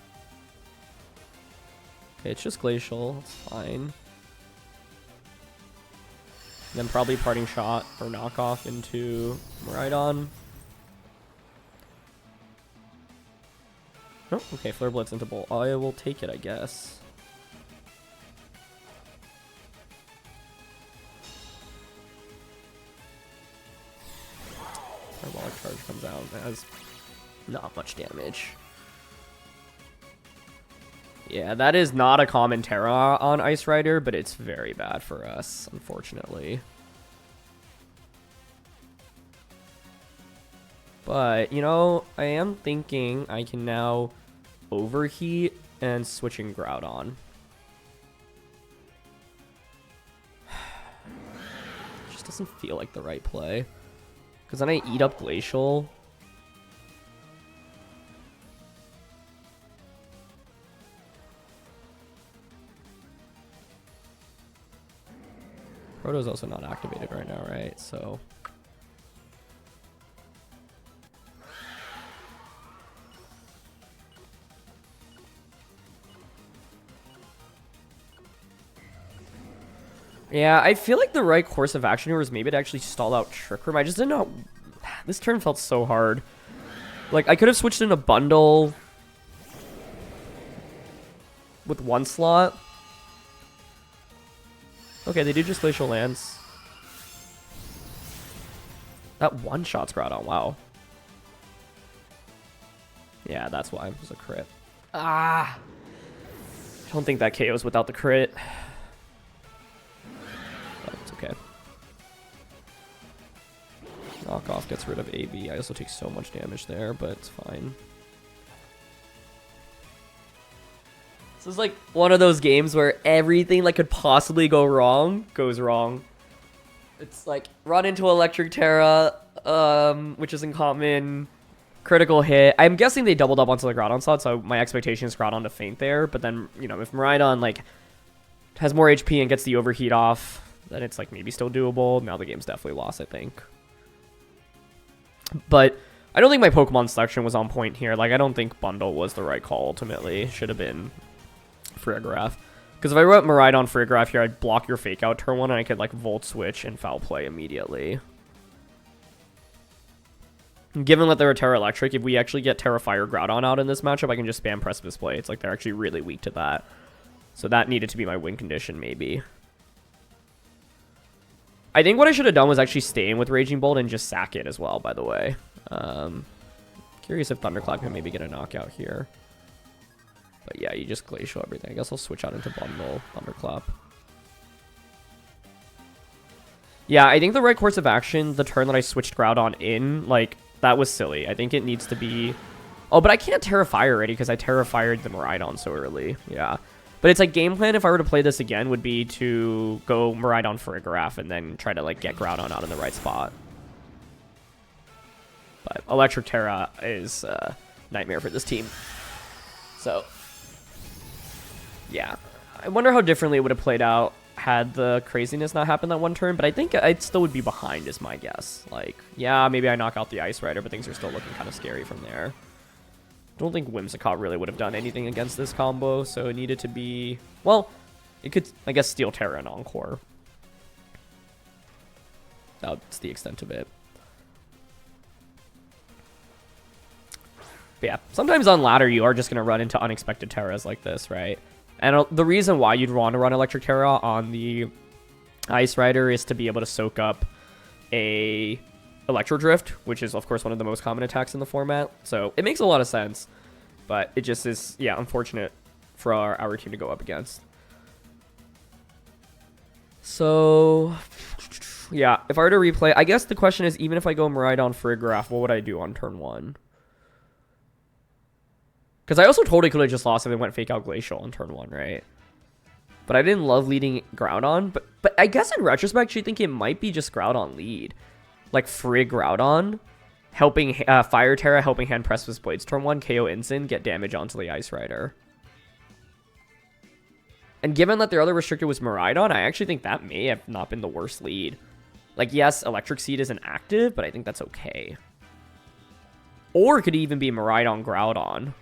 Okay, it's just Glacial. It's fine. Then probably Parting Shot or Knockoff into Miraidon. Oh, okay, Flare Blitz into Bolt. I will take it, I guess. Parabolic Charge comes out. That has not much damage. Yeah, that is not a common Terra on Ice Rider, but it's very bad for us, unfortunately. But, you know, I am thinking I can now Overheat and switching Groudon. Just doesn't feel like the right play. Because then I eat up Glacial. Proto's also not activated right now, right? So... yeah, I feel like the right course of action here was maybe to actually stall out Trick Room. I just didn't know... this turn felt so hard. Like, I could have switched in a bundle with one slot. Okay, they do just Glacial Lance. That one-shot's Groudon, wow. Yeah, that's why it was a crit. Ah! I don't think that KOs without the crit. But it's okay. Knockoff gets rid of AB. I also take so much damage there, but it's fine. This is like one of those games where everything that could possibly go wrong goes wrong. It's like run into Electric Terra, which isn't common. Critical hit. I'm guessing they doubled up onto the Groudon slot, so my expectation is Groudon to faint there. But then, you know, if Miraidon like has more HP and gets the overheat off, then it's like maybe still doable. Now the game's definitely lost, I think. But I don't think my Pokemon selection was on point here. Like, I don't think Bundle was the right call ultimately. Should have been Farigiraf. Because if I wrote Miraidon Farigiraf here, I'd block your Fake Out turn 1 and I could like Volt Switch and Foul Play immediately. Given that they're a Terra Electric, if we actually get Terra Fire Groudon out in this matchup, I can just spam Precipice Blades. Like, they're actually really weak to that. So that needed to be my win condition, maybe. I think what I should have done was actually stay in with Raging Bolt and just sack it as well, by the way. Curious if Thunderclap can maybe get a knockout here. But yeah, you just Glacial everything. I guess I'll switch out into Bundle, Thunderclap. Yeah, I think the right course of action, the turn that I switched Groudon in, like, that was silly. I think it needs to be... oh, but I can't Terra Fire already because I Terra Fired the Miraidon so early. Yeah. But it's like game plan, if I were to play this again, would be to go Miraidon Farigiraf and then try to like get Groudon out in the right spot. But Electric Terra is a nightmare for this team. So, yeah. I wonder how differently it would have played out had the craziness not happened that one turn, but I think I still would be behind is my guess. Like, yeah, maybe I knock out the Ice Rider, but things are still looking kind of scary from there. I don't think Whimsicott really would have done anything against this combo, so it needed to be... well, it could, I guess, steal Terra and Encore. That's the extent of it. But yeah, sometimes on ladder you are just going to run into unexpected Terras like this, right? And the reason why you'd want to run Electric Terra on the Ice Rider is to be able to soak up a Electro Drift, which is, of course, one of the most common attacks in the format. So it makes a lot of sense, but it just is, yeah, unfortunate for our team to go up against. So, yeah, if I were to replay, I guess the question is, even if I go Miraidon Farigiraf, what would I do on turn 1? Because I also totally could have just lost if I went Fake Out Glacial on turn 1, right? But I didn't love leading Groudon. But I guess in retrospect, you think it might be just Groudon lead. Like Frig Groudon, helping Fire Terra, Helping Hand Precipice Blades turn 1, KO Instant, get damage onto the Ice Rider. And given that their other restricted was Miraidon, I actually think that may have not been the worst lead. Like, yes, Electric Seed isn't active, but I think that's okay. Or it could even be Miraidon Groudon.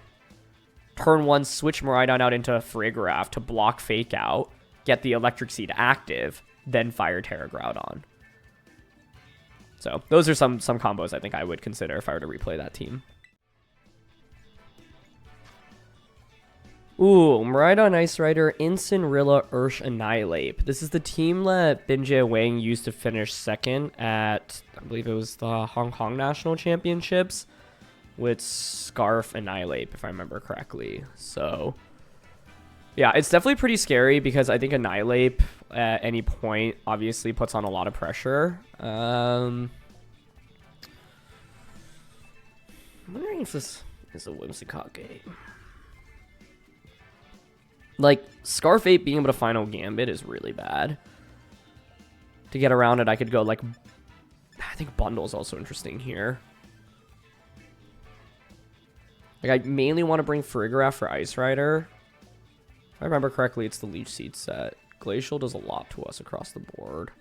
turn 1, switch Miraidon out into Farigiraf to block Fake Out, get the Electric Seed active, then fire Terra Groudon. So those are some combos I think I would consider if I were to replay that team. Ooh, Miraidon, Ice Rider, Incineroar, Ursh, Annihilate. This is the team that Binjie Wang used to finish second at, I believe it was the Hong Kong National Championships with Scarf Annihilate, if I remember correctly. So, yeah, it's definitely pretty scary because I think Annihilate at any point obviously puts on a lot of pressure. I'm wondering if this is a Whimsicott. Like, Scarf 8 being able to final Gambit is really bad. To get around it, I could go, like, I think Bundle is also interesting here. Like, I mainly want to bring Farigiraf for Ice Rider. If I remember correctly, it's the Leech Seed set. Glacial does a lot to us across the board.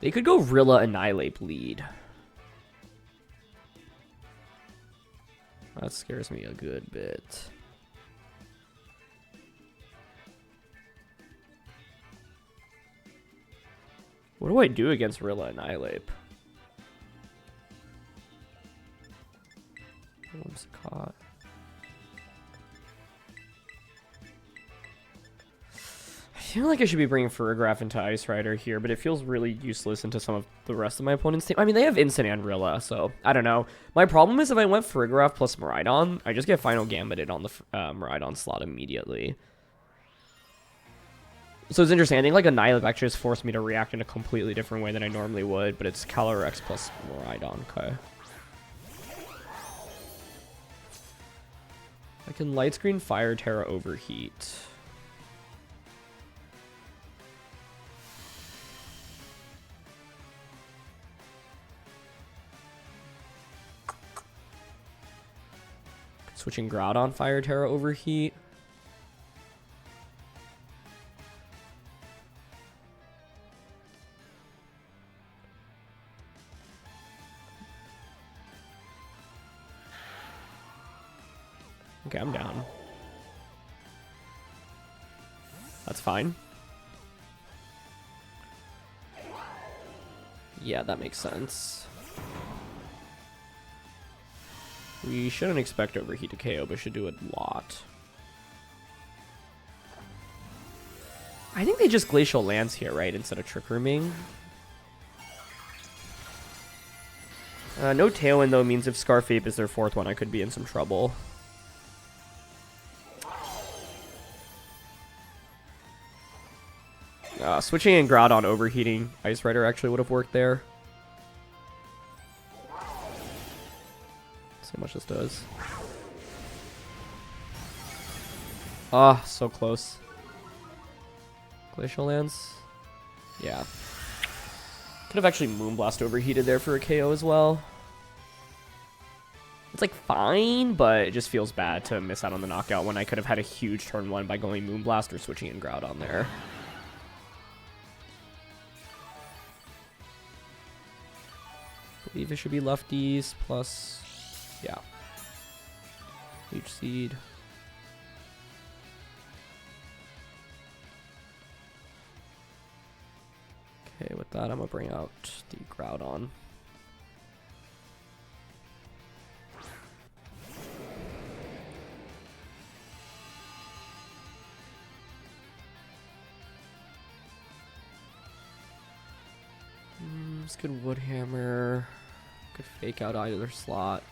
They could go Rilla Annihilate lead. That scares me a good bit. What do I do against Rilla Annihilate? Whimsicott. I feel like I should be bringing Farigiraf into Ice Rider here, but it feels really useless into some of the rest of my opponent's team. I mean, they have Instant and Rilla, so I don't know. My problem is if I went Farigiraf plus Miraidon, I just get Final Gambited on the Miraidon slot immediately. So it's interesting. I think like Annihilate actually just forced me to react in a completely different way than I normally would, but it's Calyrex plus Miraidon. Okay. I can Light Screen Fire Terra Overheat. Switching Groudon Fire Terra Overheat. Okay, I'm down. That's fine. Yeah, that makes sense. We shouldn't expect Overheat to KO, but should do a lot. I think they just Glacial Lance here, right? Instead of Trick Rooming. No Tailwind, though, means if Scarf Ape is their fourth one, I could be in some trouble. Switching in Groudon Overheating Ice Rider actually would have worked there. See how much this does. Ah, so close. Glacial Lance. Yeah. Could have actually Moonblast Overheated there for a KO as well. It's like fine, but it just feels bad to miss out on the knockout when I could have had a huge turn one by going Moonblast or switching in Groudon there. I believe it should be lefties plus, yeah, Leech Seed. Okay, with that, I'm gonna bring out the Groudon. This could Woodhammer. Could fake out either slot.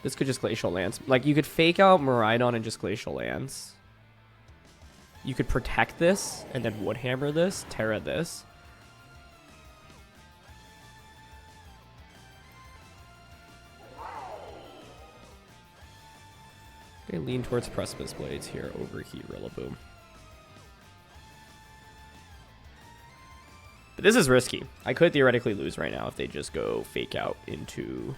This could just Glacial Lance. Like, you could fake out Miraidon and just Glacial Lance. You could protect this, and then Woodhammer this, Terra this. Okay, lean towards Precipice Blades here. Overheat Rillaboom. But this is risky. I could theoretically lose right now if they just go fake out into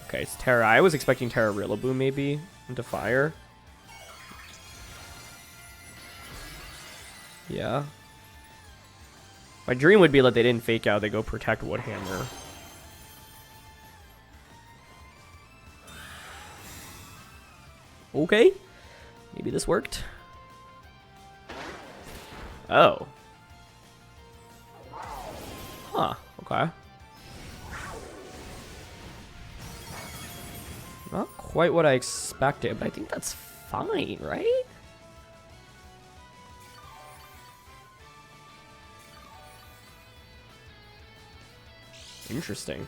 Okay, it's Terra. I was expecting Terra Rillaboom maybe into fire. Yeah. My dream would be that they didn't fake out. They go protect Woodhammer. Okay. Maybe this worked. Oh. Huh. Okay. Not quite what I expected, but I think that's fine, right? Interesting.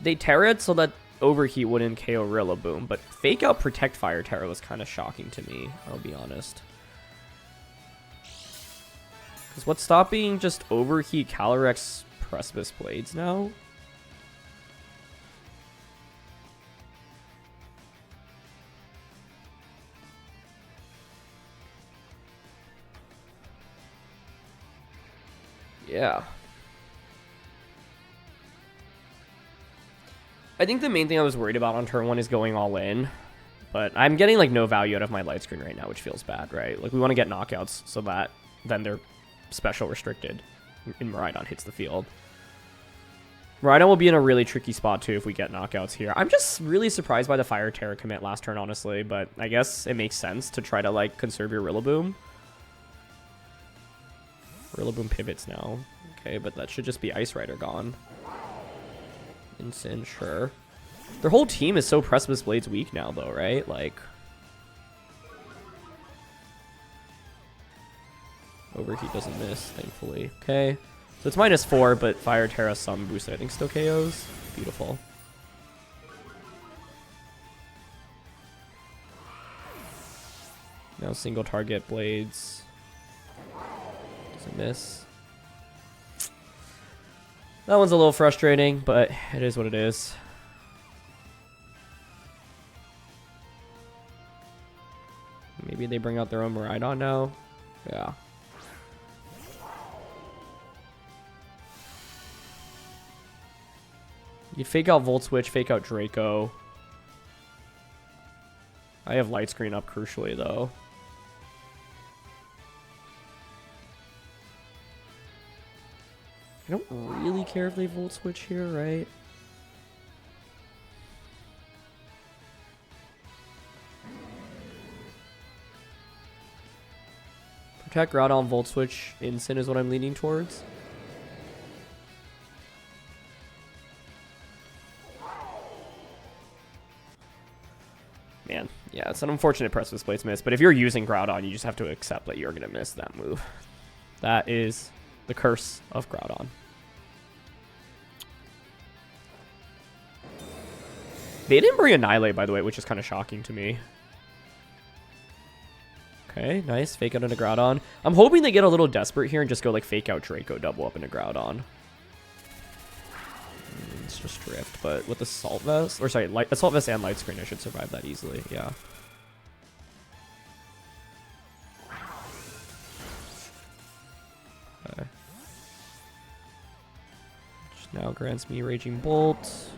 They Terra it so that Overheat wouldn't KO Rillaboom, but Fake Out Protect Fire Terra was kind of shocking to me, I'll be honest. Because what's stopping just Overheat Calyrex Precipice Blades now? Yeah. I think the main thing I was worried about on turn 1 is going all in. But I'm getting like no value out of my light screen right now, which feels bad, right? Like we want to get knockouts so that then they're special restricted and Miraidon hits the field. Miraidon will be in a really tricky spot too if we get knockouts here. I'm just really surprised by the Fire Terror commit last turn, honestly, but I guess it makes sense to try to like conserve your Rillaboom. Rillaboom pivots now. Okay, but that should just be Ice Rider gone. Insane, sure. Their whole team is so Precipice Blades weak now, though, right? Like... Overheat doesn't miss, thankfully. Okay. So it's -4, but Fire Terra Sun boosted, I think, still KOs. Beautiful. Now single target Blades. Doesn't miss. That one's a little frustrating, but it is what it is. Maybe they bring out their own Miraidon now. Yeah. You'd fake out Volt Switch, fake out Draco. I have Light Screen up crucially, though. I don't really care if they Volt Switch here, right? Protect Groudon, Volt Switch, Instant is what I'm leaning towards. Man, yeah, it's an unfortunate Precipice Blades miss, but if you're using Groudon, you just have to accept that you're going to miss that move. That is the curse of Groudon. They didn't bring Annihilate, by the way, which is kind of shocking to me. Okay, nice. Fake out into Groudon. I'm hoping they get a little desperate here and just go like fake out Draco, double up into Groudon. It's just Drift, but with Assault Vest, or sorry, Assault Vest and Light Screen, I should survive that easily, yeah. Okay. Which now grants me Raging Bolt.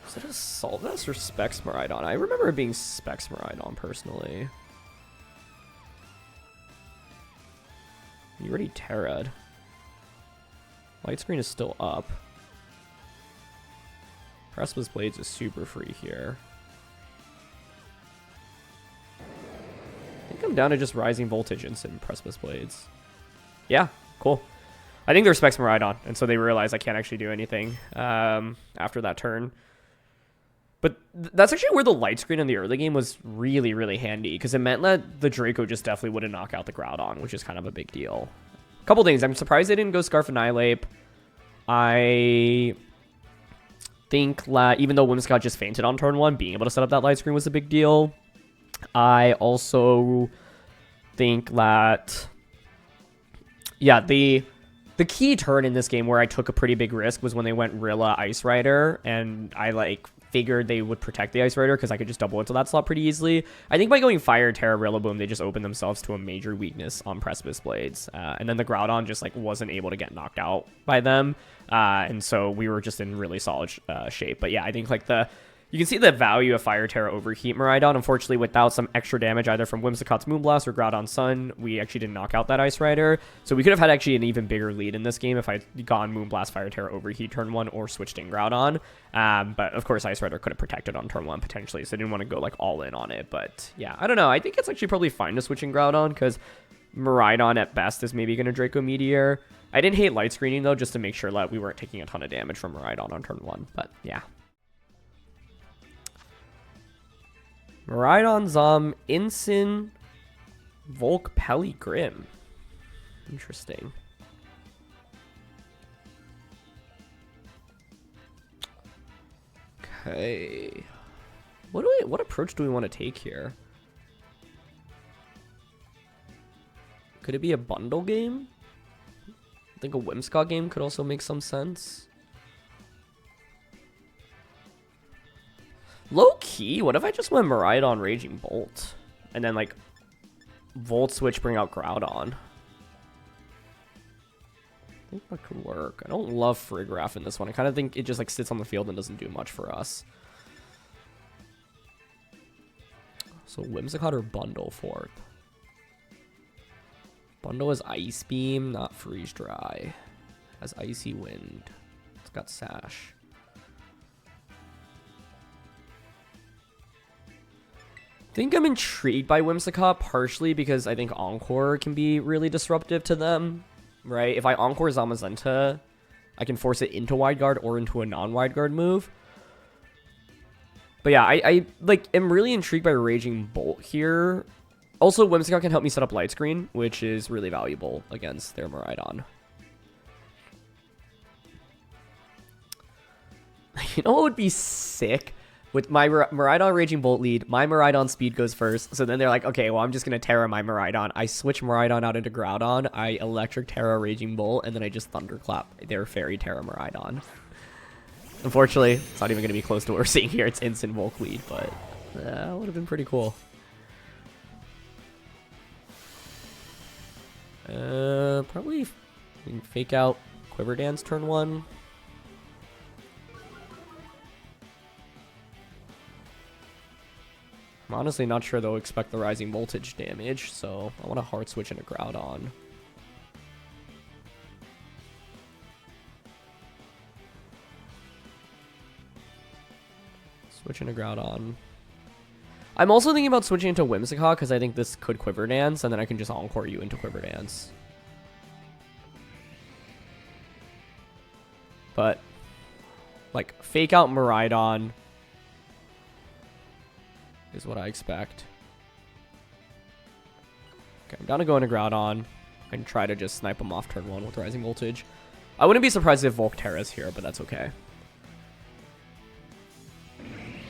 Is it Assault Vest or Specs Miraidon? I remember it being Specs Miraidon, personally. You already Terra'd. Light Screen is still up. Precipice Blades is super free here. I think I'm down to just Rising Voltage Instant Precipice Blades. Yeah, cool. I think they're Specs Miraidon, and so they realize I can't actually do anything after that turn. But that's actually where the Light Screen in the early game was really, really handy, because it meant that the Draco just definitely wouldn't knock out the Groudon, which is kind of a big deal. Couple things. I'm surprised they didn't go Scarf Annihilate. I think that even though Whimsicott just fainted on turn 1, being able to set up that Light Screen was a big deal. I also think that, yeah, they The key turn in this game where I took a pretty big risk was when they went Rilla Ice Rider, and I like figured they would protect the Ice Rider because I could just double into that slot pretty easily. I think by going Fire, Terra, Rillaboom, they just opened themselves to a major weakness on Precipice Blades. And then the Groudon just like wasn't able to get knocked out by them. And so we were just in really solid shape. But yeah, I think like you can see the value of Fire Terra Overheat Miraidon. Unfortunately, without some extra damage either from Whimsicott's Moonblast or Groudon Sun, we actually didn't knock out that Ice Rider. So we could have had actually an even bigger lead in this game if I'd gone Moonblast, Fire Terra Overheat turn 1 or switched in Groudon. But of course, Ice Rider could have protected on turn 1 potentially, so I didn't want to go like all in on it. But yeah, I don't know. I think it's actually probably fine to switch in Groudon because Miraidon at best is maybe going to Draco Meteor. I didn't hate light screening though, just to make sure that we weren't taking a ton of damage from Miraidon on turn 1. But yeah. Miraidon, Zom, Incin, Volk, Pelly, Grim. Interesting. Okay. What approach do we want to take here? Could it be a bundle game? I think a Whimsicott game could also make some sense. Low key, what if I just went Miraidon Raging Bolt? And then like Volt Switch, bring out Groudon. I think that could work. I don't love Frigraph in this one. I kind of think it just like sits on the field and doesn't do much for us. So Whimsicott or Bundle fourth? Bundle is Ice Beam, not Freeze Dry. Has Icy Wind. It's got Sash. I think I'm intrigued by Whimsicott partially because I think Encore can be really disruptive to them, right? If I Encore Zamazenta, I can force it into Wide Guard or into a non-Wide Guard move. But yeah, I like am really intrigued by Raging Bolt here. Also, Whimsicott can help me set up Light Screen, which is really valuable against their Miraidon. You know what would be sick? With my Miraidon Raging Bolt lead, my Miraidon speed goes first. So then they're like, okay, well, I'm just going to Terra my Miraidon. I switch Miraidon out into Groudon. I Electric Terra Raging Bolt, and then I just Thunderclap their Fairy Terra Miraidon. Unfortunately, it's not even going to be close to what we're seeing here. It's instant Volk lead, but that would have been pretty cool. Probably fake out Quiver Dance turn 1. I'm honestly not sure they'll expect the Rising Voltage damage, so I want to hard switch into Groudon. Switch into Groudon. I'm also thinking about switching into Whimsicott because I think this could Quiver Dance, and then I can just Encore you into Quiver Dance. But, like, fake out Miraidon is what I expect. Okay, I'm down to go into Groudon and try to just snipe him off turn 1 with Rising Voltage. I wouldn't be surprised if Volk Terra's here, but that's okay.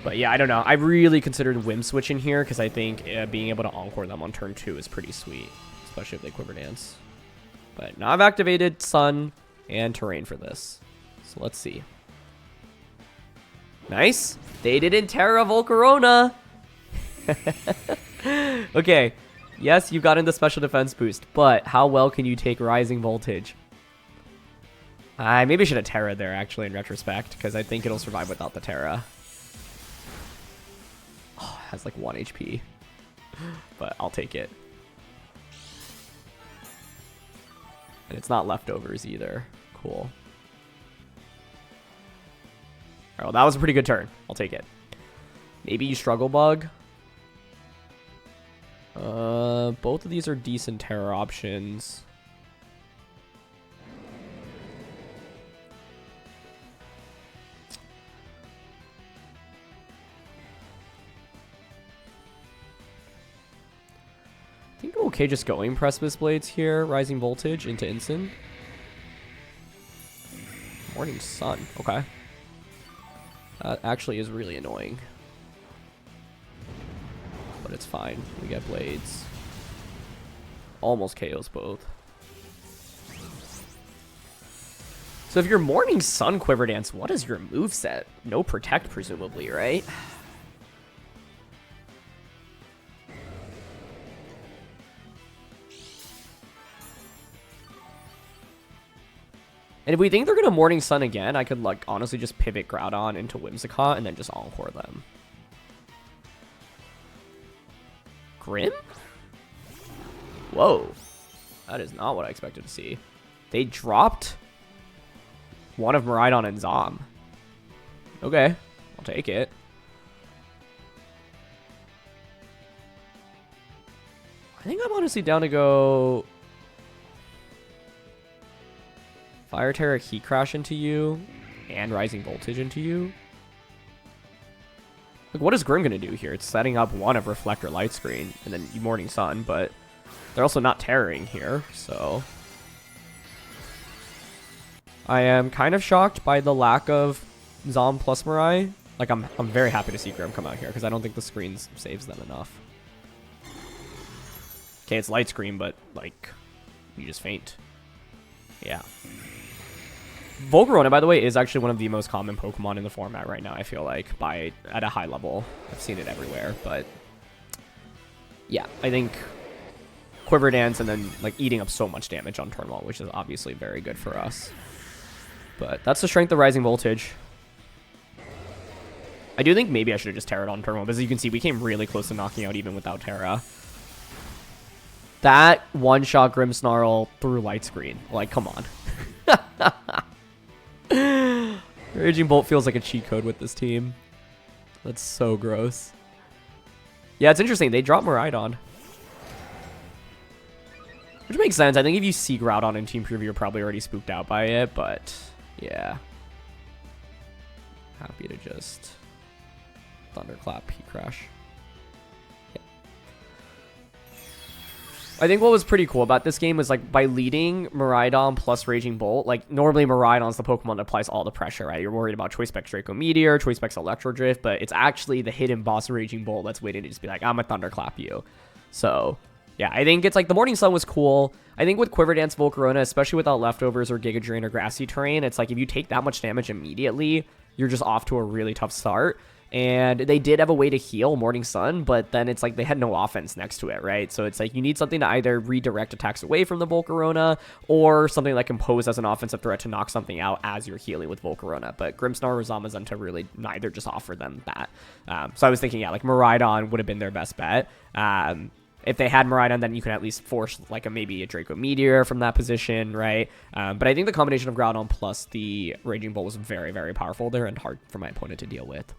But yeah, I don't know. I really considered Whim switching here because I think being able to Encore them on turn 2 is pretty sweet, especially if they Quiver Dance. But now I've activated Sun and Terrain for this. So let's see. Nice. They didn't Terra Volcarona. Okay. Yes, you got in the special defense boost, but how well can you take Rising Voltage? I maybe should have Terra there, actually, in retrospect, because I think it'll survive without the Terra. Oh, it has like 1 HP. But I'll take it. And it's not leftovers either. Cool. Alright, well, that was a pretty good turn. I'll take it. Maybe you Struggle Bug. Both of these are decent Terra options. I think I'm okay just going Precipice Blades here. Rising Voltage into Incin. Morning Sun. Okay. That actually is really annoying. But it's fine. We get Blades. Almost KOs both. So if you're Morning Sun Quiver Dance, what is your moveset? No Protect, presumably, right? And if we think they're going to Morning Sun again, I could, like, honestly just pivot Groudon into Whimsicott and then just Encore them. Grim? Whoa. That is not what I expected to see. They dropped one of Miraidon and Zama. Okay, I'll take it. I think I'm honestly down to go Fire Terra Heat Crash into you and Rising Voltage into you. Like, what is Grim going to do here? It's setting up one of Reflector Light Screen and then Morning Sun, but they're also not terroring here, so I am kind of shocked by the lack of Zom plus Mirai. Like, I'm very happy to see Grim come out here because I don't think the screen saves them enough. Okay, it's Light Screen, but, like, you just faint. Yeah. Volcarona, by the way, is actually one of the most common Pokemon in the format right now, I feel like, at a high level. I've seen it everywhere, but yeah, I think Quiver Dance and then, like, eating up so much damage on turn 1, which is obviously very good for us. But that's the strength of Rising Voltage. I do think maybe I should have just Terra'd on turn 1, because as you can see, we came really close to knocking out even without Terra. That one-shot Grimmsnarl through Light Screen. Like, come on. Raging Bolt feels like a cheat code with this team. That's so gross. Yeah, it's interesting. They dropped Miraidon. Which makes sense. I think if you see Groudon in Team Preview, you're probably already spooked out by it, but yeah. Happy to just Thunderclap, Heat Crash. I think what was pretty cool about this game was, like, by leading Miraidon plus Raging Bolt, like, normally Miraidon's the Pokemon that applies all the pressure, right? You're worried about Choice Specs Draco Meteor, Choice Specs Electro Drift, but it's actually the hidden boss Raging Bolt that's waiting to just be like, I'm gonna Thunderclap you. So, yeah, I think it's like the Morning Sun was cool. I think with Quiver Dance Volcarona, especially without leftovers or Giga Drain or Grassy Terrain, it's like if you take that much damage immediately, you're just off to a really tough start. And they did have a way to heal Morning Sun, but then it's like they had no offense next to it, right? So it's like you need something to either redirect attacks away from the Volcarona or something that can pose as an offensive threat to knock something out as you're healing with Volcarona. But Grimmsnarl or Zamazenta really neither just offer them that. So I was thinking, yeah, like Miraidon would have been their best bet. If they had Miraidon, then you can at least force like maybe a Draco Meteor from that position, right? But I think the combination of Groudon plus the Raging Bolt was very, very powerful there and hard for my opponent to deal with.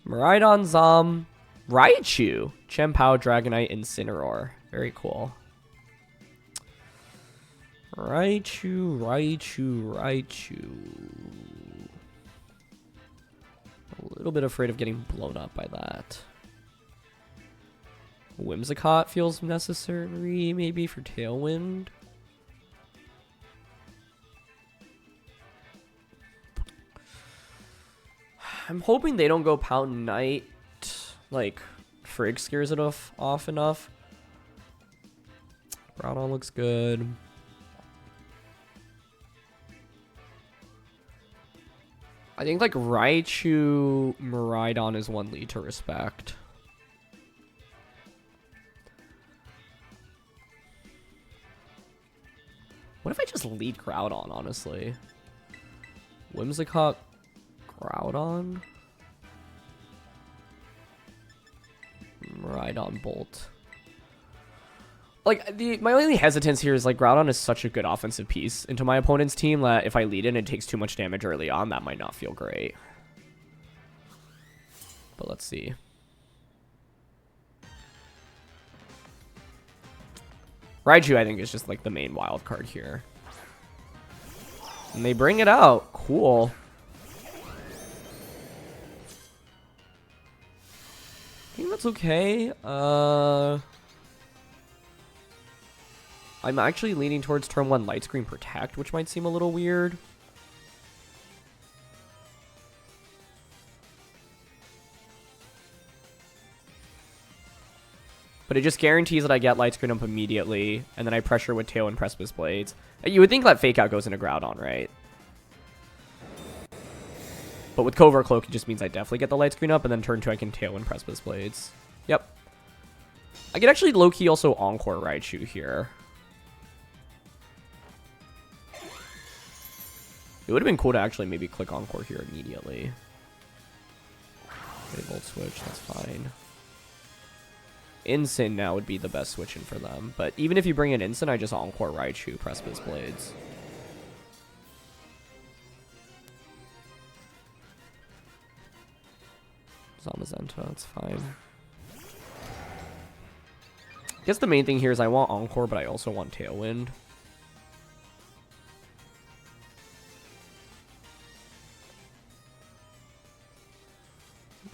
Miraidon, Zom, Raichu, Chien-Pao, Dragonite, Incineroar. Very cool. Raichu. A little bit afraid of getting blown up by that. Whimsicott feels necessary, maybe, for Tailwind. I'm hoping they don't go Pound Knight. Like, Frigg scares it off enough. Groudon looks good. I think, like, Raichu Miraidon is one lead to respect. What if I just lead Groudon, honestly? Whimsicott, Groudon, Miraidon Bolt. Like, my only hesitance here is, like, Groudon is such a good offensive piece into my opponent's team that if I lead in and it takes too much damage early on, that might not feel great. But let's see. Raichu, I think, is just, like, the main wild card here. And they bring it out. Cool. I think that's okay. I'm actually leaning towards turn 1 Light Screen Protect, which might seem a little weird. but it just guarantees that I get Light Screen up immediately, and then I pressure with Tailwind Precipice Blades. You would think that Fake Out goes into Groudon, right? But with Covert Cloak, it just means I definitely get the Light Screen up, and then turn 2 I can Tailwind Precipice Blades. Yep. I could actually low-key also Encore Raichu here. It would have been cool to actually maybe click Encore here immediately. Okay, Volt Switch, that's fine. Instant now would be the best switch-in for them. But even if you bring in Instant, I just Encore Raichu, Precipice Blades. Zamazenta, that's fine. I guess the main thing here is I want Encore, but I also want Tailwind.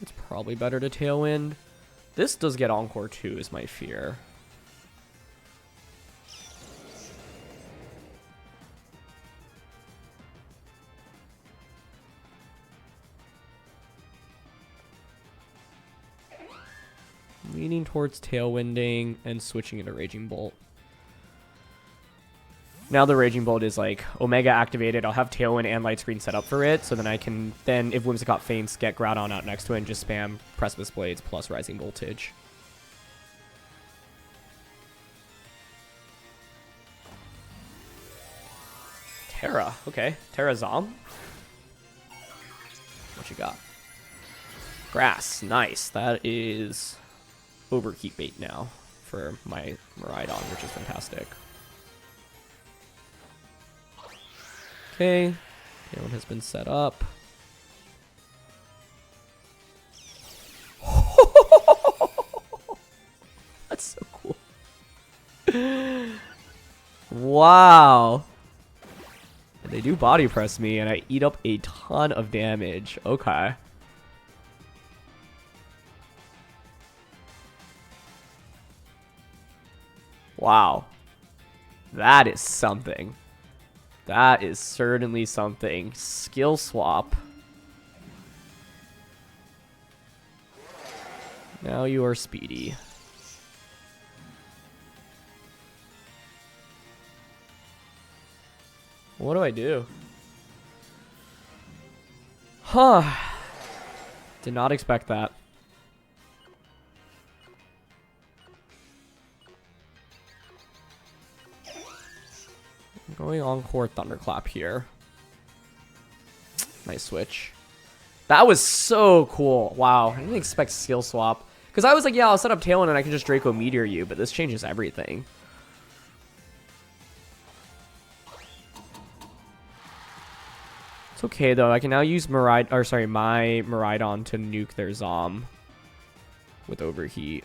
It's probably better to Tailwind. This does get Encore too, is my fear. Leaning towards Tailwinding and switching into Raging Bolt. Now the Raging Bolt is like Omega activated. I'll have Tailwind and Light Screen set up for it, so then I can if Whimsicott faints, get Groudon out next to it and just spam Precipice Blades plus Rising Voltage. Terra, okay. Terra Zom. What you got? Grass, nice. That is Overheat bait now for my Miraidon, which is fantastic. Okay, Tailwind has been set up. That's so cool. Wow. And they do body press me, and I eat up a ton of damage. Okay. Wow. That is something. That is certainly something. Skill swap. Now you are speedy. What do I do? Huh. Did not expect that. Going Encore Thunderclap here. Nice switch. That was so cool. Wow. I didn't expect skill swap. Because I was like, yeah, I'll set up Tailwind and I can just Draco Meteor you, but this changes everything. It's okay though. I can now use my Miraidon to nuke their Zom with Overheat.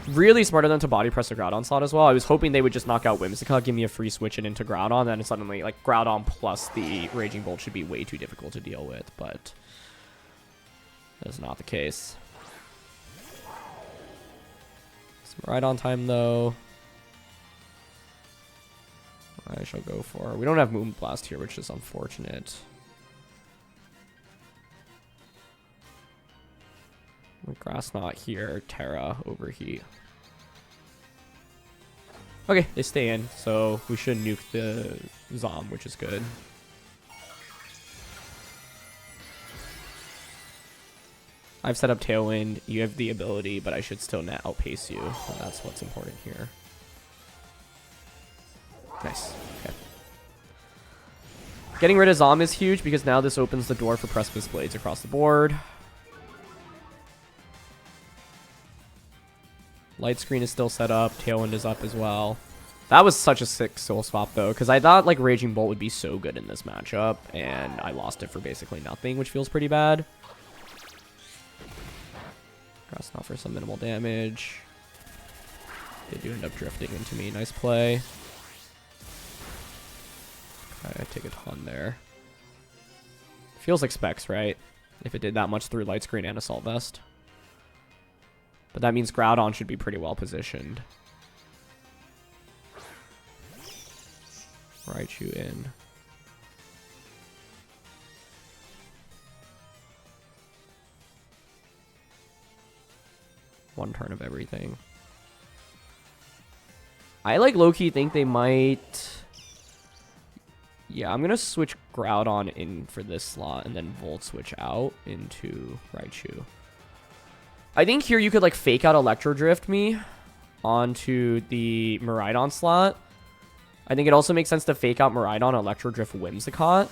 Really smart of them to body press the Groudon slot as well. I was hoping they would just knock out Whimsicott, give me a free switch in into Groudon, then suddenly like Groudon plus the Raging Bolt should be way too difficult to deal with, but that is not the case. Some Miraidon time though. I shall go for. We don't have Moonblast here, which is unfortunate. With Grass Knot here, Terra, Overheat. Okay, they stay in, so we should nuke the Zom, which is good. I've set up Tailwind. You have the ability, but I should still net outpace you, and that's what's important here. Nice. Okay. Getting rid of Zom is huge because now this opens the door for Precipice Blades across the board. Light Screen is still set up. Tailwind is up as well. That was such a sick soul swap though, because I thought like Raging Bolt would be so good in this matchup, and I lost it for basically nothing, which feels pretty bad. Grass Knot for some minimal damage. They do end up drifting into me. Nice play. I take a ton there. Feels like Specs, right? If it did that much through Light Screen and Assault Vest. But that means Groudon should be pretty well positioned. Raichu in. one turn of everything. I like low-key think they might... Yeah, I'm going to switch Groudon in for this slot and then Volt switch out into Raichu. I think here you could like fake out Electro Drift me onto the Miraidon slot. I think it also makes sense to fake out Miraidon, Electro Drift Whimsicott.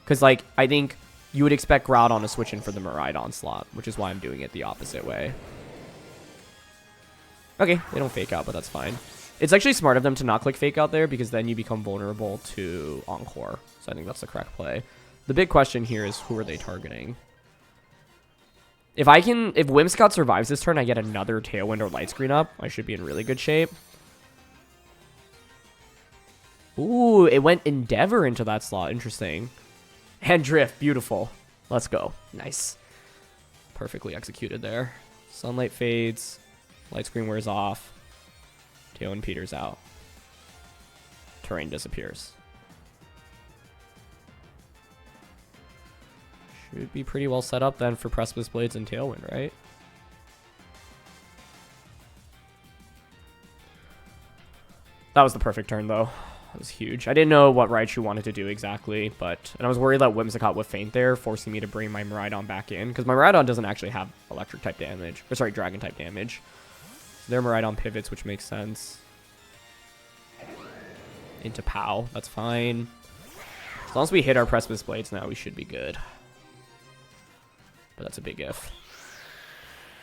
Because like, I think you would expect Groudon to switch in for the Miraidon slot, which is why I'm doing it the opposite way. Okay, they don't fake out, but that's fine. It's actually smart of them to not click fake out there because then you become vulnerable to Encore. So I think that's the correct play. The big question here is who are they targeting? If Whimsicott survives this turn, I get another Tailwind or Light Screen up. I should be in really good shape. Ooh, it went Endeavor into that slot. Interesting. And Drift. Beautiful. Let's go. Nice. Perfectly executed there. Sunlight fades. Light Screen wears off. Tailwind peters out. Terrain disappears. Should be pretty well set up then for Precipice Blades and Tailwind, right? That was the perfect turn, though. That was huge. I didn't know what Raichu wanted to do exactly, and I was worried that Whimsicott would faint there, forcing me to bring my Miraidon back in, because my Miraidon doesn't actually have Electric-type damage. Or, sorry, Dragon-type damage. So their Miraidon pivots, which makes sense. Into POW. That's fine. As long as we hit our Precipice Blades now, we should be good. But that's a big if.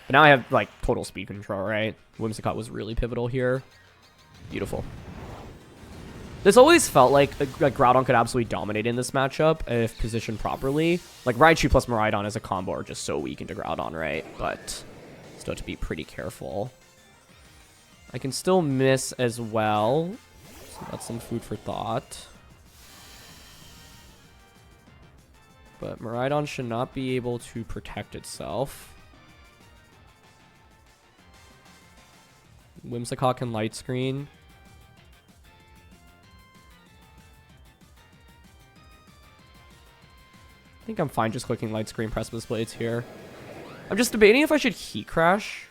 But now I have, like, total speed control, right? Whimsicott was really pivotal here. Beautiful. This always felt like Groudon could absolutely dominate in this matchup if positioned properly. Like, Raichu plus Miraidon as a combo are just so weak into Groudon, right? But still have to be pretty careful. I can still miss as well. So that's some food for thought. But Miraidon should not be able to protect itself. Whimsicott can Light Screen. I think I'm fine just clicking Light Screen Precipice Blades here. I'm just debating if I should Heat Crash.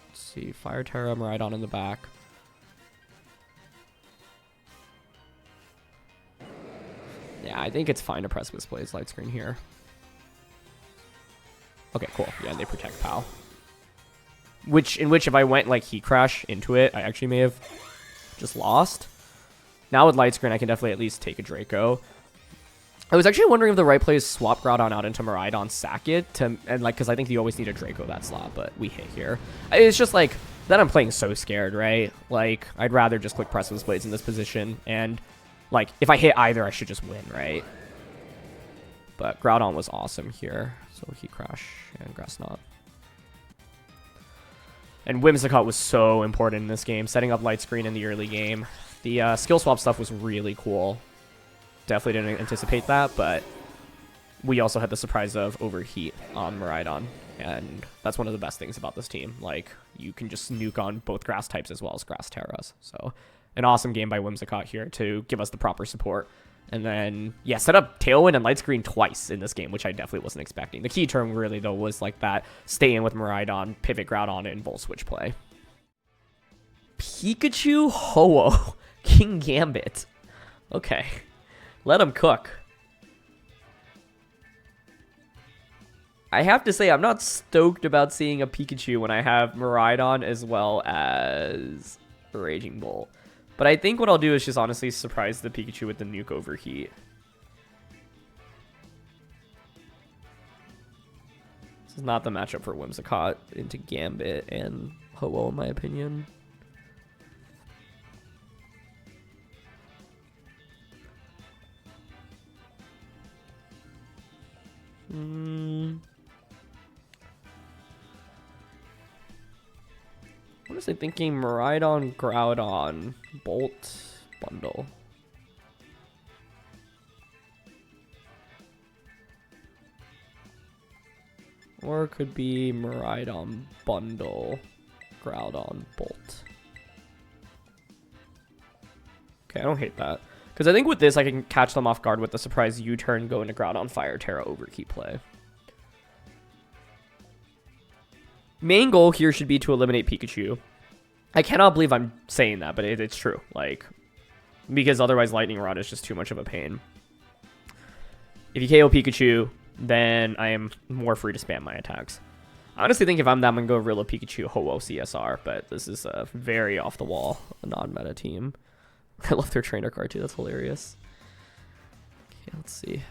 Let's see, Fire Terra, Miraidon in the back. Yeah, I think it's fine to Precipice Blades Light Screen here. Okay, cool. Yeah, and they protect POW. In which if I went like Heat Crash into it, I actually may have just lost. Now with Light Screen, I can definitely at least take a Draco. I was actually wondering if the right play is swap Groudon out into Miraidon, sack it, because I think you always need a Draco that slot, but we hit here. It's just like, then I'm playing so scared, right? Like, I'd rather just click Precipice Blades in this position, and like, if I hit either, I should just win, right? But Groudon was awesome here, so Heat Crash and Grass Knot. And Whimsicott was so important in this game, setting up Light Screen in the early game. The skill swap stuff was really cool. Definitely didn't anticipate that, but we also had the surprise of Overheat on Miraidon. And that's one of the best things about this team. Like, you can just nuke on both grass types as well as grass terras. So, an awesome game by Whimsicott here to give us the proper support. And then, yeah, set up Tailwind and Light Screen twice in this game, which I definitely wasn't expecting. The key term really, though, was like that stay in with Miraidon, pivot Groudon, and Volt Switch play. Pikachu Ho-Oh. King Gambit. Okay. Let him cook. I have to say, I'm not stoked about seeing a Pikachu when I have Miraidon as well as Raging Bolt. But I think what I'll do is just honestly surprise the Pikachu with the Nuke Overheat. This is not the matchup for Whimsicott into Gambit and Ho-Oh, in my opinion. Honestly thinking Miraidon, Groudon, Bolt, bundle. Or it could be Miraidon, bundle, Groudon, Bolt. Okay. I don't hate that. Because I think with this, I can catch them off guard with the surprise U-turn, go into Groudon, Fire Terra, Overheat play. Main goal here should be to eliminate Pikachu. I cannot believe I'm saying that, but it's true. Like, because otherwise Lightning Rod is just too much of a pain. If you KO Pikachu, then I am more free to spam my attacks. I honestly think if I'm them, I'm going to go Rilla Pikachu, Ho-Oh, CSR, but this is a very off-the-wall, non-meta team. I love their trainer card too, that's hilarious. Okay, let's see.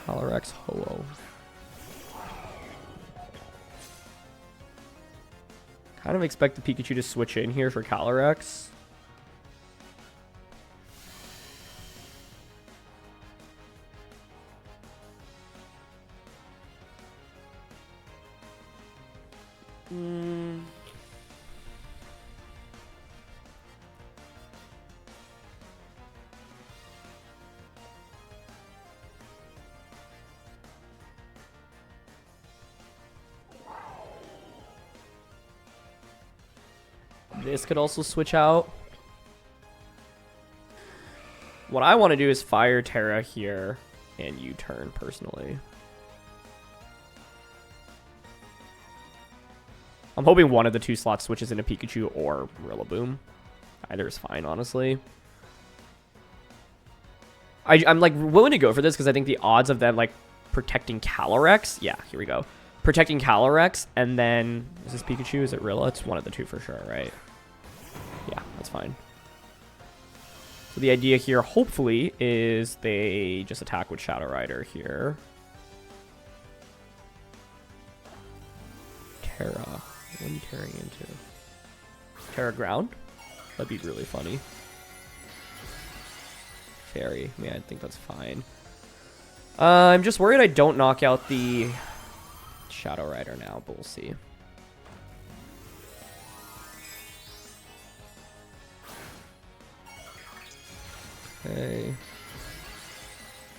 Calyrex, Ho-Oh. Kind of expect the Pikachu to switch in here for Calyrex. This could also switch out. What I want to do is Fire Terra here and U-turn personally. I'm hoping one of the two slots switches into Pikachu or Rillaboom. Either is fine, honestly. I'm like willing to go for this because I think the odds of them like protecting Calyrex. Yeah, here we go. Protecting Calyrex and then is this Pikachu? Is it Rilla? It's one of the two for sure, right? Yeah, that's fine. So the idea here, hopefully, is they just attack with Shadow Rider here. Terra. What are you tearing into? Terra Ground? That'd be really funny. Fairy. Yeah, I think that's fine. I'm just worried I don't knock out the Shadow Rider now, but we'll see. Okay.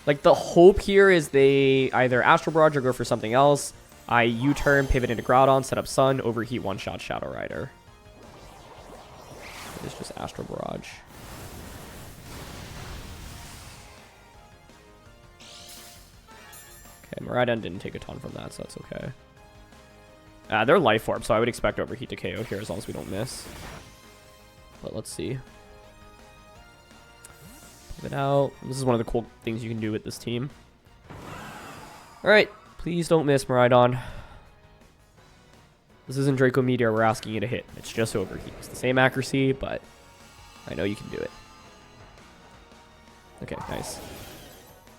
Like, the hope here is they either Astral Barrage or go for something else. I U-turn, pivot into Groudon, set up Sun, Overheat, one-shot Shadow Rider. It's just Astral Barrage. Okay, Miraidon didn't take a ton from that, so that's okay. They're Life Orb, so I would expect Overheat to KO here as long as we don't miss. But let's see. It out. This is one of the cool things you can do with this team. Alright, please don't miss, Miraidon. This isn't Draco Meteor we're asking you to hit. It's just Overheat. It's the same accuracy, but I know you can do it. Okay, nice.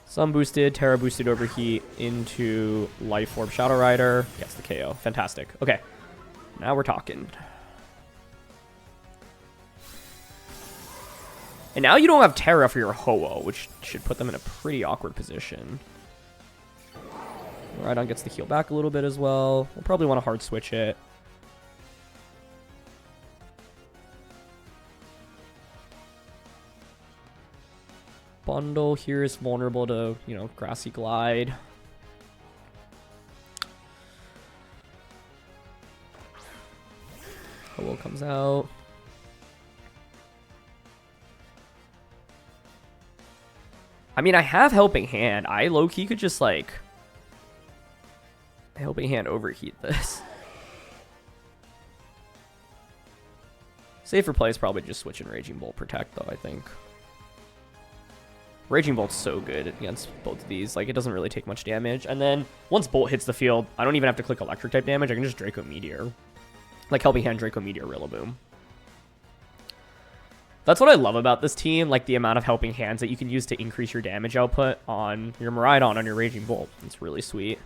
Sun boosted, Terra boosted Overheat into Life Orb Shadow Rider. Gets the KO. Fantastic. Okay, now we're talking. And now you don't have Terra for your Ho-Oh, which should put them in a pretty awkward position. Miraidon gets the heal back a little bit as well. We'll probably want to hard switch it. Bundle here is vulnerable to, you know, Grassy Glide. Ho-Oh comes out. I mean, I have Helping Hand. I low-key could just, like, Helping Hand Overheat this. Safer play is probably just switching Raging Bolt Protect, though, I think. Raging Bolt's so good against both of these. Like, it doesn't really take much damage. And then, once Bolt hits the field, I don't even have to click Electric-type damage. I can just Draco Meteor. Like, Helping Hand, Draco Meteor, Rillaboom. That's what I love about this team, like the amount of Helping Hands that you can use to increase your damage output on your Miraidon, on your Raging Bolt. It's really sweet.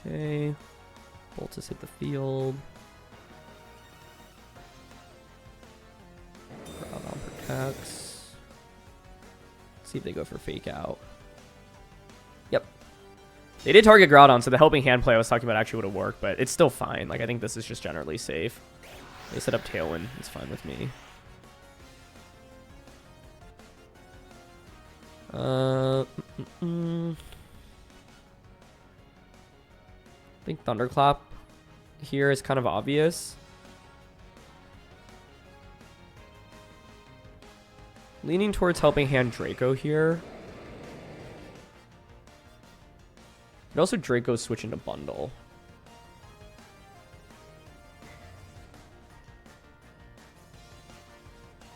Okay. Bolt has hit the field. Groudon protects. Let's see if they go for Fake Out. Yep. They did target Groudon, so the Helping Hand play I was talking about actually would have worked, but it's still fine. Like, I think this is just generally safe. They set up Tailwind. It's fine with me. think Thunderclap here is kind of obvious. Leaning towards Helping Hand Draco here. And also Draco switch into Bundle.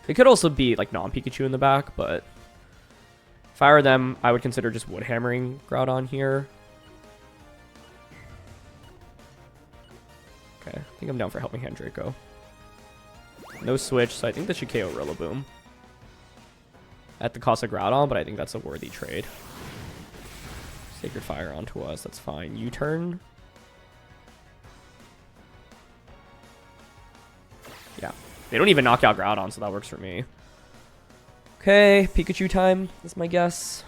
It could also be like non-Pikachu in the back, but if I were them, I would consider just wood hammering Groudon here. Okay, I think I'm down for Helping Hand Draco. No switch, so I think that should KO Rillaboom. At the cost of Groudon, but I think that's a worthy trade. Sacred Fire onto us, that's fine. U-turn. Yeah. They don't even knock out Groudon, so that works for me. Okay, Pikachu time is my guess.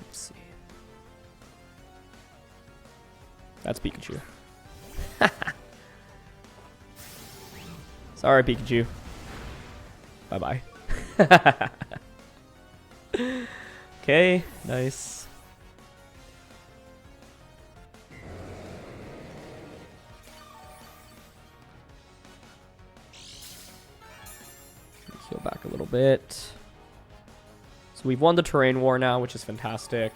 Let's see. That's Pikachu. Sorry, Pikachu. Bye-bye. Okay, nice. Heal back a little bit. So we've won the terrain war now, which is fantastic.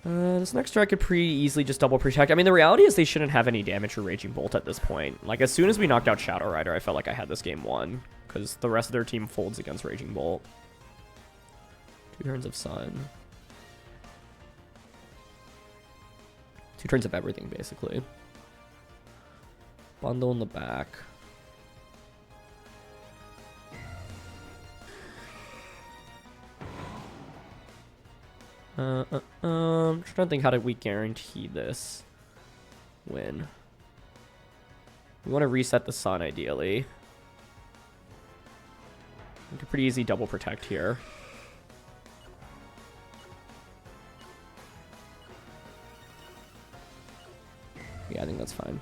This next strike could pretty easily just double protect. I mean, the reality is they shouldn't have any damage for Raging Bolt at this point. Like, as soon as we knocked out Shadow Rider, I felt like I had this game won. Because the rest of their team folds against Raging Bolt. 2 turns of Sun. 2 turns of everything, basically. Bundle in the back. I'm trying to think, how did we guarantee this win? We want to reset the Sun, ideally. We could pretty easy double protect here. Yeah, I think that's fine.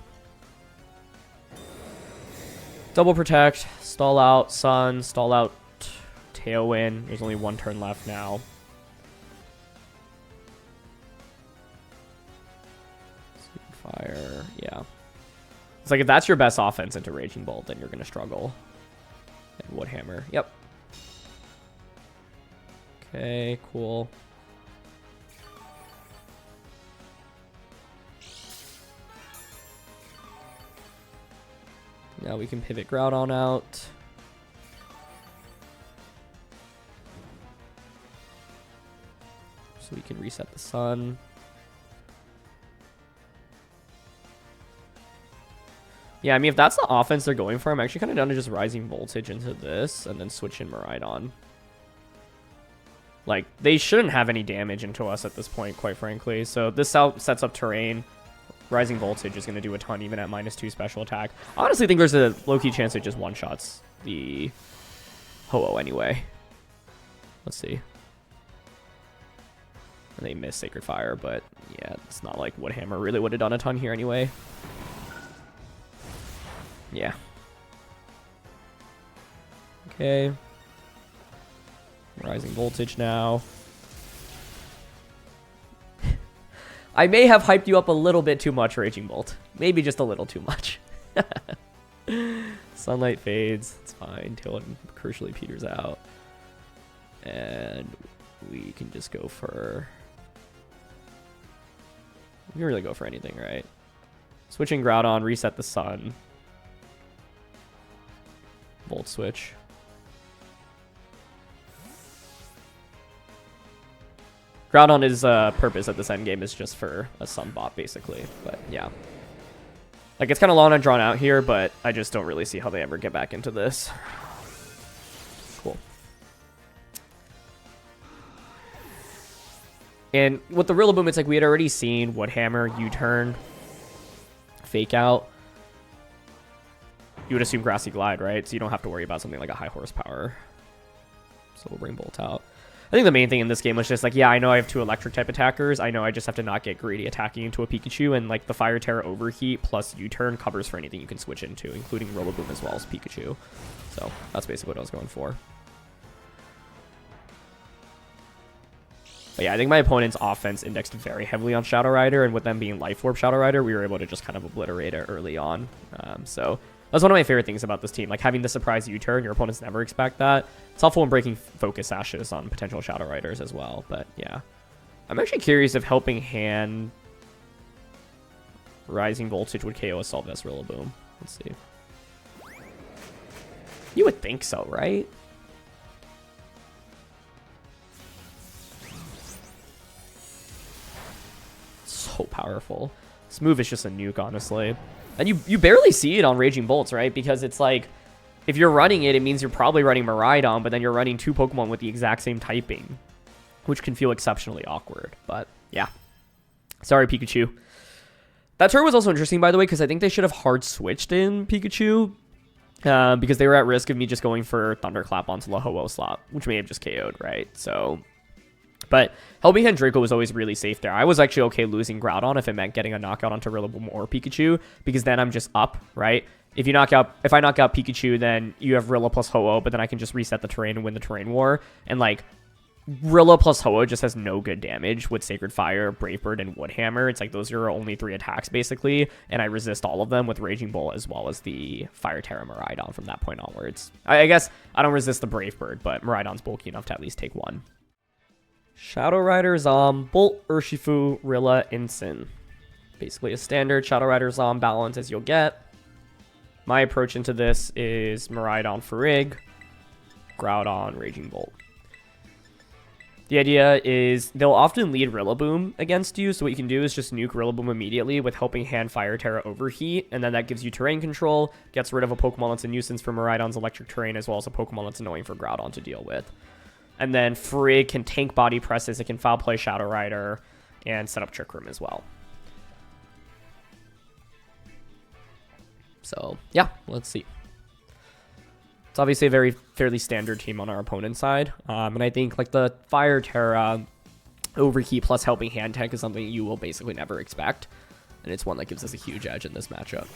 Double protect, stall out Sun, stall out Tailwind. There's only 1 turn left now. Fire, yeah. It's like, if that's your best offense into Raging Bolt, then you're going to struggle. And Wood Hammer, yep. Okay, cool. Now we can pivot Groudon out. So we can reset the Sun. Yeah, I mean, if that's the offense they're going for, I'm actually kind of down to just Rising Voltage into this and then switch in Miraidon. Like, they shouldn't have any damage into us at this point, quite frankly. So this sets up terrain. Rising Voltage is going to do a ton, even at -2 special attack. I honestly think there's a low-key chance it just one-shots the Ho-Oh anyway. Let's see. And they missed Sacred Fire, but yeah, it's not like Wood Hammer really would have done a ton here anyway. Yeah. Okay. Rising Voltage now. I may have hyped you up a little bit too much, Raging Bolt. Maybe just a little too much. Sunlight fades. It's fine. Tailwind crucially peters out. And we can just go for... We can really go for anything, right? Switching Groudon, reset the Sun. Volt switch. Groudon's purpose at this end game is just for a Sun bot, basically. But yeah, like, it's kind of long and drawn out here, but I just don't really see how they ever get back into this. Cool. And with the Rillaboom, it's like we had already seen Wood Hammer, U-turn, Fake Out. You would assume Grassy Glide, right? So you don't have to worry about something like a high horsepower. So we'll bring Bolt out. I think the main thing in this game was just like, yeah, I know I have 2 electric type attackers. I know I just have to not get greedy attacking into a Pikachu, and like the Fire Terra Overheat plus U-turn covers for anything you can switch into, including Rillaboom as well as Pikachu. So that's basically what I was going for. But yeah, I think my opponent's offense indexed very heavily on Shadow Rider, and with them being Life Orb Shadow Rider, we were able to just kind of obliterate it early on. So that's one of my favorite things about this team, like having the surprise U-turn. Your opponents never expect that. It's helpful in breaking Focus Ashes on potential Shadow Riders as well. But yeah, I'm actually curious if Helping Hand Rising Voltage would KO Assault Vest Rillaboom. Let's see. You would think so, right? So powerful. This move is just a nuke, honestly. And you barely see it on Raging Bolts, right? Because it's like, if you're running it, it means you're probably running Miraidon, but then you're running 2 Pokemon with the exact same typing, which can feel exceptionally awkward. But yeah. Sorry, Pikachu. That turn was also interesting, by the way, because I think they should have hard switched in Pikachu, because they were at risk of me just going for Thunderclap onto the Ho-Oh slot, which may have just KO'd, right? So... But Helping Hand Draco was always really safe there. I was actually okay losing Groudon if it meant getting a knockout onto Rillaboom or Pikachu, because then I'm just up, right? If I knock out Pikachu, then you have Rilla plus Ho-Oh, but then I can just reset the terrain and win the terrain war. And like Rilla plus Ho-Oh just has no good damage with Sacred Fire, Brave Bird, and Woodhammer. It's like those are only 3 attacks basically, and I resist all of them with Raging Bolt as well as the Fire Terra Miraidon from that point onwards. I guess I don't resist the Brave Bird, but Miraidon's bulky enough to at least take 1. Shadow Rider, Zom, Bolt, Urshifu, Rilla, Incin. Basically a standard Shadow Rider Zom balance as you'll get. My approach into this is Miraidon Farig, Groudon, Raging Bolt. The idea is they'll often lead Rillaboom against you, so what you can do is just nuke Rillaboom immediately with Helping Hand Fire Terra Overheat, and then that gives you terrain control, gets rid of a Pokemon that's a nuisance for Miraidon's Electric Terrain, as well as a Pokemon that's annoying for Groudon to deal with. And then Farig can tank body presses, it can foul play Shadow Rider, and set up Trick Room as well. So, yeah, let's see. It's obviously a fairly standard team on our opponent's side. And I think like the Fire Terra Overheat plus Helping Hand tech is something you will basically never expect. And it's one that gives us a huge edge in this matchup.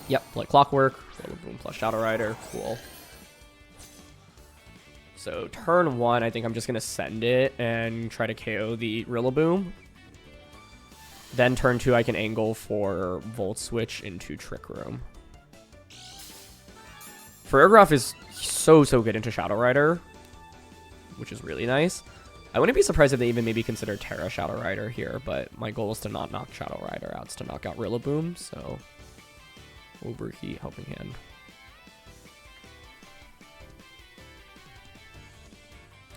Yep, like Clockwork, Rillaboom plus Shadow Rider, cool. So turn 1, I think I'm just going to send it and try to KO the Rillaboom. Then turn 2, I can angle for Volt Switch into Trick Room. Farigiraf is so good into Shadow Rider, which is really nice. I wouldn't be surprised if they even maybe consider Terra Shadow Rider here, but my goal is to not knock Shadow Rider out, it's to knock out Rillaboom, so Overheat, Helping Hand.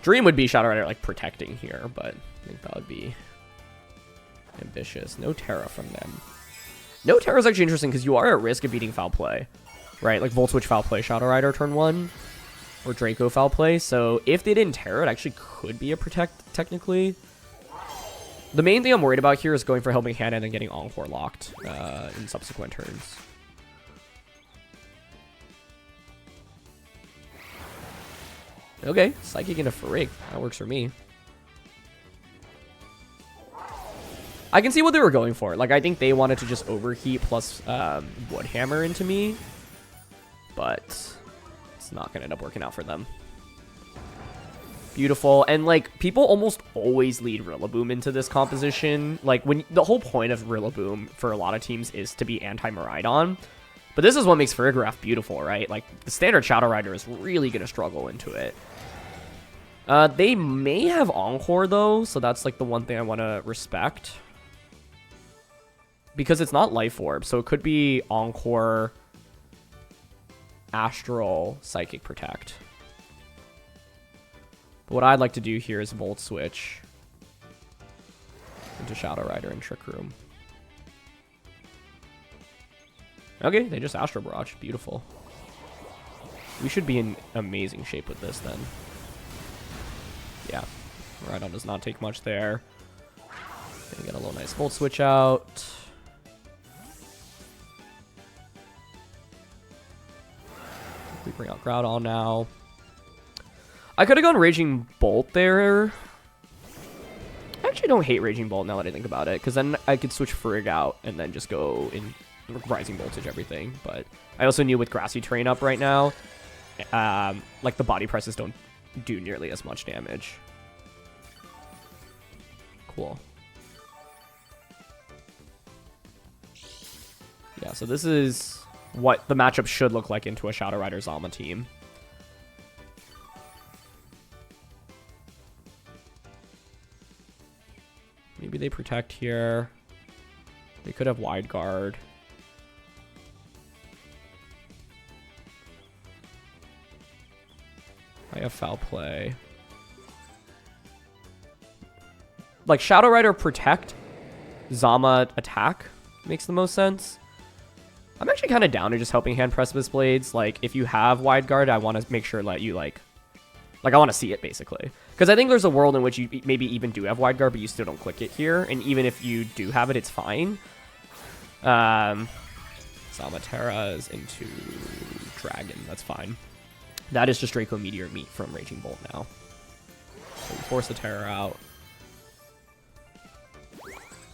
Dream would be Shadow Rider like protecting here, but I think that would be ambitious. No Terra from them. No Terra is actually interesting because you are at risk of beating Foul Play, right? Like Volt Switch Foul Play Shadow Rider turn 1, or Draco Foul Play. So if they didn't Terra, it actually could be a protect technically. The main thing I'm worried about here is going for Helping Hand and then getting Encore locked in subsequent turns. Okay, Psychic into Farig. That works for me. I can see what they were going for. Like, I think they wanted to just Overheat plus Woodhammer into me. But it's not going to end up working out for them. Beautiful. And, like, people almost always lead Rillaboom into this composition. Like, when the whole point of Rillaboom for a lot of teams is to be anti-Miraidon. But this is what makes Farigiraf beautiful, right? Like, the standard Shadow Rider is really going to struggle into it. They may have Encore, though, so that's, like, the one thing I want to respect. Because it's not Life Orb, so it could be Encore, Astral, Psychic Protect. But what I'd like to do here is Volt Switch into Shadow Rider and Trick Room. Okay, they just Astro Barrage. Beautiful. We should be in amazing shape with this then. Yeah. Miraidon does not take much there. Gonna get a little nice Volt Switch out. We bring out Groudon now. I could have gone Raging Bolt there. I actually don't hate Raging Bolt now that I think about it, because then I could switch Farig out and then just go in Rising Voltage everything. But I also knew with Grassy Terrain up right now, like the body presses don't do nearly as much damage. Cool. Yeah, so this is what the matchup should look like into a Shadow Rider Zama team. Maybe they protect here. They could have wide guard. I have foul play. Like, Shadow Rider protect, Zama attack makes the most sense. I'm actually kind of down to just Helping Hand Precipice Blades. Like, if you have wide guard, I want to make sure that you, like I want to see it, basically. Because I think there's a world in which you maybe even do have wide guard, but you still don't click it here. And even if you do have it, it's fine. Zama Terras into Dragon. That's fine. That is just Draco Meteor Meat from Raging Bolt now. So we force the Terra out.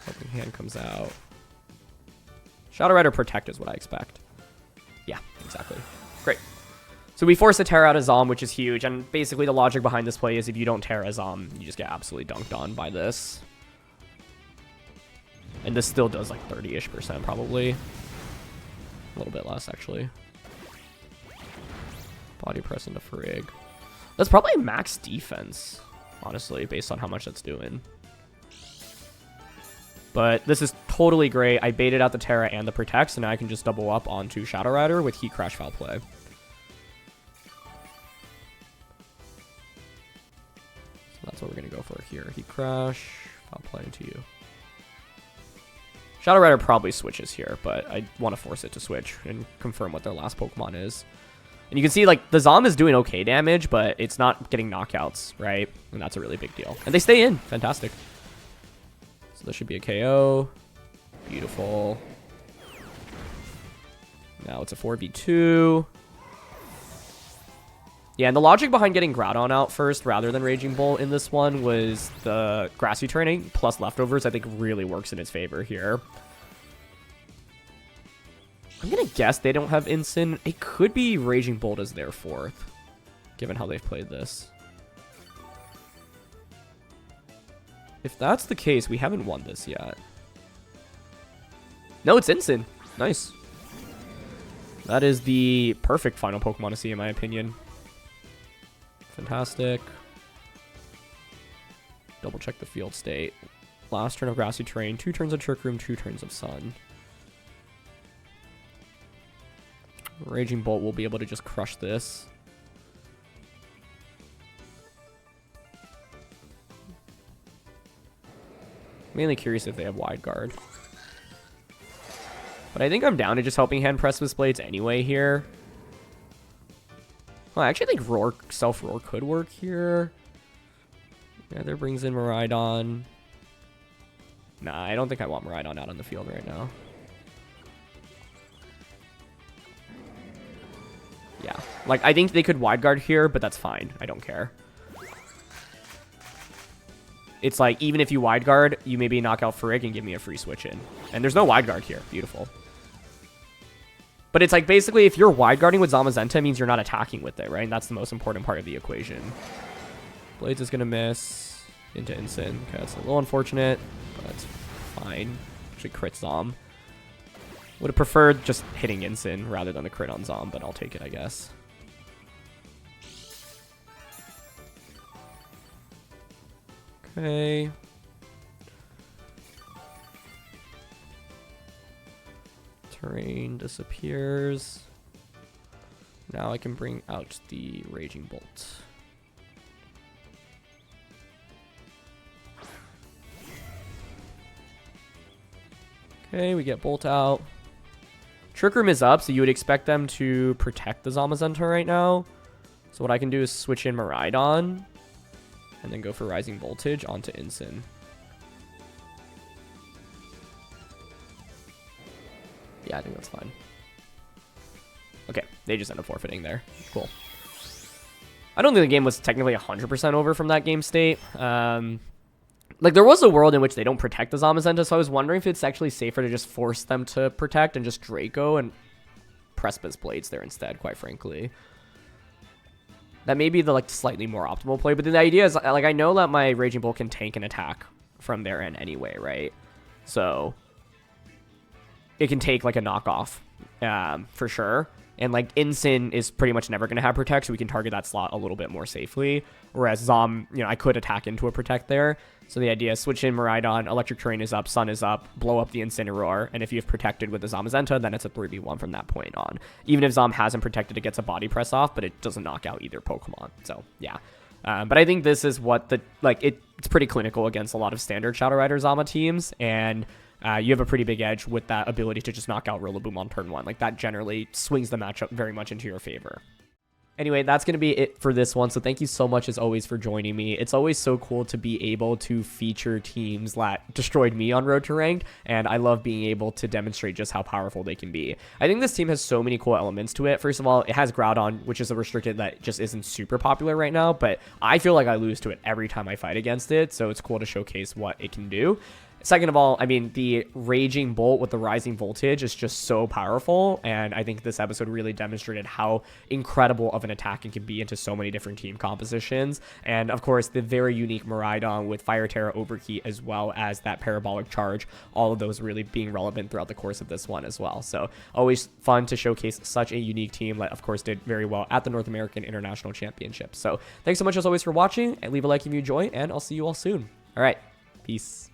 Helping Hand comes out. Shadow Rider Protect is what I expect. Yeah, exactly. Great. So we force a Terra out of Zom, which is huge. And basically the logic behind this play is if you don't Terra Zom, you just get absolutely dunked on by this. And this still does like 30-ish% probably. A little bit less, actually. Body press into Frig. That's probably max defense, honestly, based on how much that's doing. But this is totally great. I baited out the Terra and the Protect, so now I can just double up onto Shadow Rider with Heat Crash Foul Play. So that's what we're going to go for here. Heat Crash, Foul Play into you. Shadow Rider probably switches here, but I want to force it to switch and confirm what their last Pokemon is. And you can see, like, the Zom is doing okay damage, but it's not getting knockouts, right? And that's a really big deal. And they stay in. Fantastic. So this should be a KO. Beautiful. Now it's a 4v2. Yeah, and the logic behind getting Groudon out first rather than Raging Bolt in this one was the Grassy Terrain plus Leftovers, I think, really works in its favor here. I'm going to guess they don't have Incin. It could be Raging Bolt as their fourth, given how they've played this. If that's the case, we haven't won this yet. No, it's Incin. Nice. That is the perfect final Pokemon to see, in my opinion. Fantastic. Double check the field state. Last turn of Grassy Terrain, 2 turns of Trick Room, 2 turns of Sun. Raging Bolt will be able to just crush this. Mainly curious if they have wide guard. But I think I'm down to just Helping Hand Precipice Blades anyway here. Well, I actually think Roar, Self-Roar could work here. Nether brings in Miraidon. Nah, I don't think I want Miraidon out on the field right now. Yeah, like, I think they could wide guard here, but that's fine. I don't care. It's like, even if you wide guard, you maybe knock out Frig and give me a free switch in. And there's no wide guard here. Beautiful. But it's like, basically, if you're wide guarding with Zamazenta, it means you're not attacking with it, right? And that's the most important part of the equation. Blades is going to miss into Incin. Okay, that's a little unfortunate, but that's fine. Actually, crit Zom. Would have preferred just hitting Incin rather than the crit on Zom, but I'll take it, I guess. Okay. Terrain disappears. Now I can bring out the Raging Bolt. Okay, we get Bolt out. Trick Room is up, so you would expect them to protect the Zamazenta right now. So what I can do is switch in Miraidon and then go for Rising Voltage onto Incin. Yeah, I think that's fine. Okay, they just end up forfeiting there. Cool. I don't think the game was technically 100% over from that game state. Like, there was a world in which they don't protect the Zamazenta, so I was wondering if it's actually safer to just force them to protect and just Draco and Precipice Blades there instead, quite frankly. That may be the, like, slightly more optimal play, but the idea is, like, I know that my Raging Bolt can tank an attack from their end anyway, right? So it can take like a knockoff for sure. And like Incin is pretty much never going to have Protect, so we can target that slot a little bit more safely. Whereas Zom, you know, I could attack into a Protect there. So the idea is switch in Miraidon, Electric Terrain is up, Sun is up, blow up the Incineroar, and if you've protected with the Zamazenta, then it's a 3v1 from that point on. Even if Zom hasn't protected, it gets a body press off, but it doesn't knock out either Pokemon. So yeah. But I think this is what it's pretty clinical against a lot of standard Shadow Rider Zama teams, and you have a pretty big edge with that ability to just knock out Rillaboom on turn 1. Like, that generally swings the matchup very much into your favor. Anyway, that's going to be it for this one. So thank you so much, as always, for joining me. It's always so cool to be able to feature teams that destroyed me on Road to Ranked, and I love being able to demonstrate just how powerful they can be. I think this team has so many cool elements to it. First of all, it has Groudon, which is a restricted that just isn't super popular right now, but I feel like I lose to it every time I fight against it, so it's cool to showcase what it can do. Second of all, I mean, the Raging Bolt with the Rising Voltage is just so powerful, and I think this episode really demonstrated how incredible of an attack it can be into so many different team compositions. And of course, the very unique Miraidon with Fire Terra Overheat, as well as that Parabolic Charge, all of those really being relevant throughout the course of this one as well. So always fun to showcase such a unique team that, of course, did very well at the North American International Championship. So thanks so much, as always, for watching, and leave a like if you enjoy, and I'll see you all soon. All right, peace.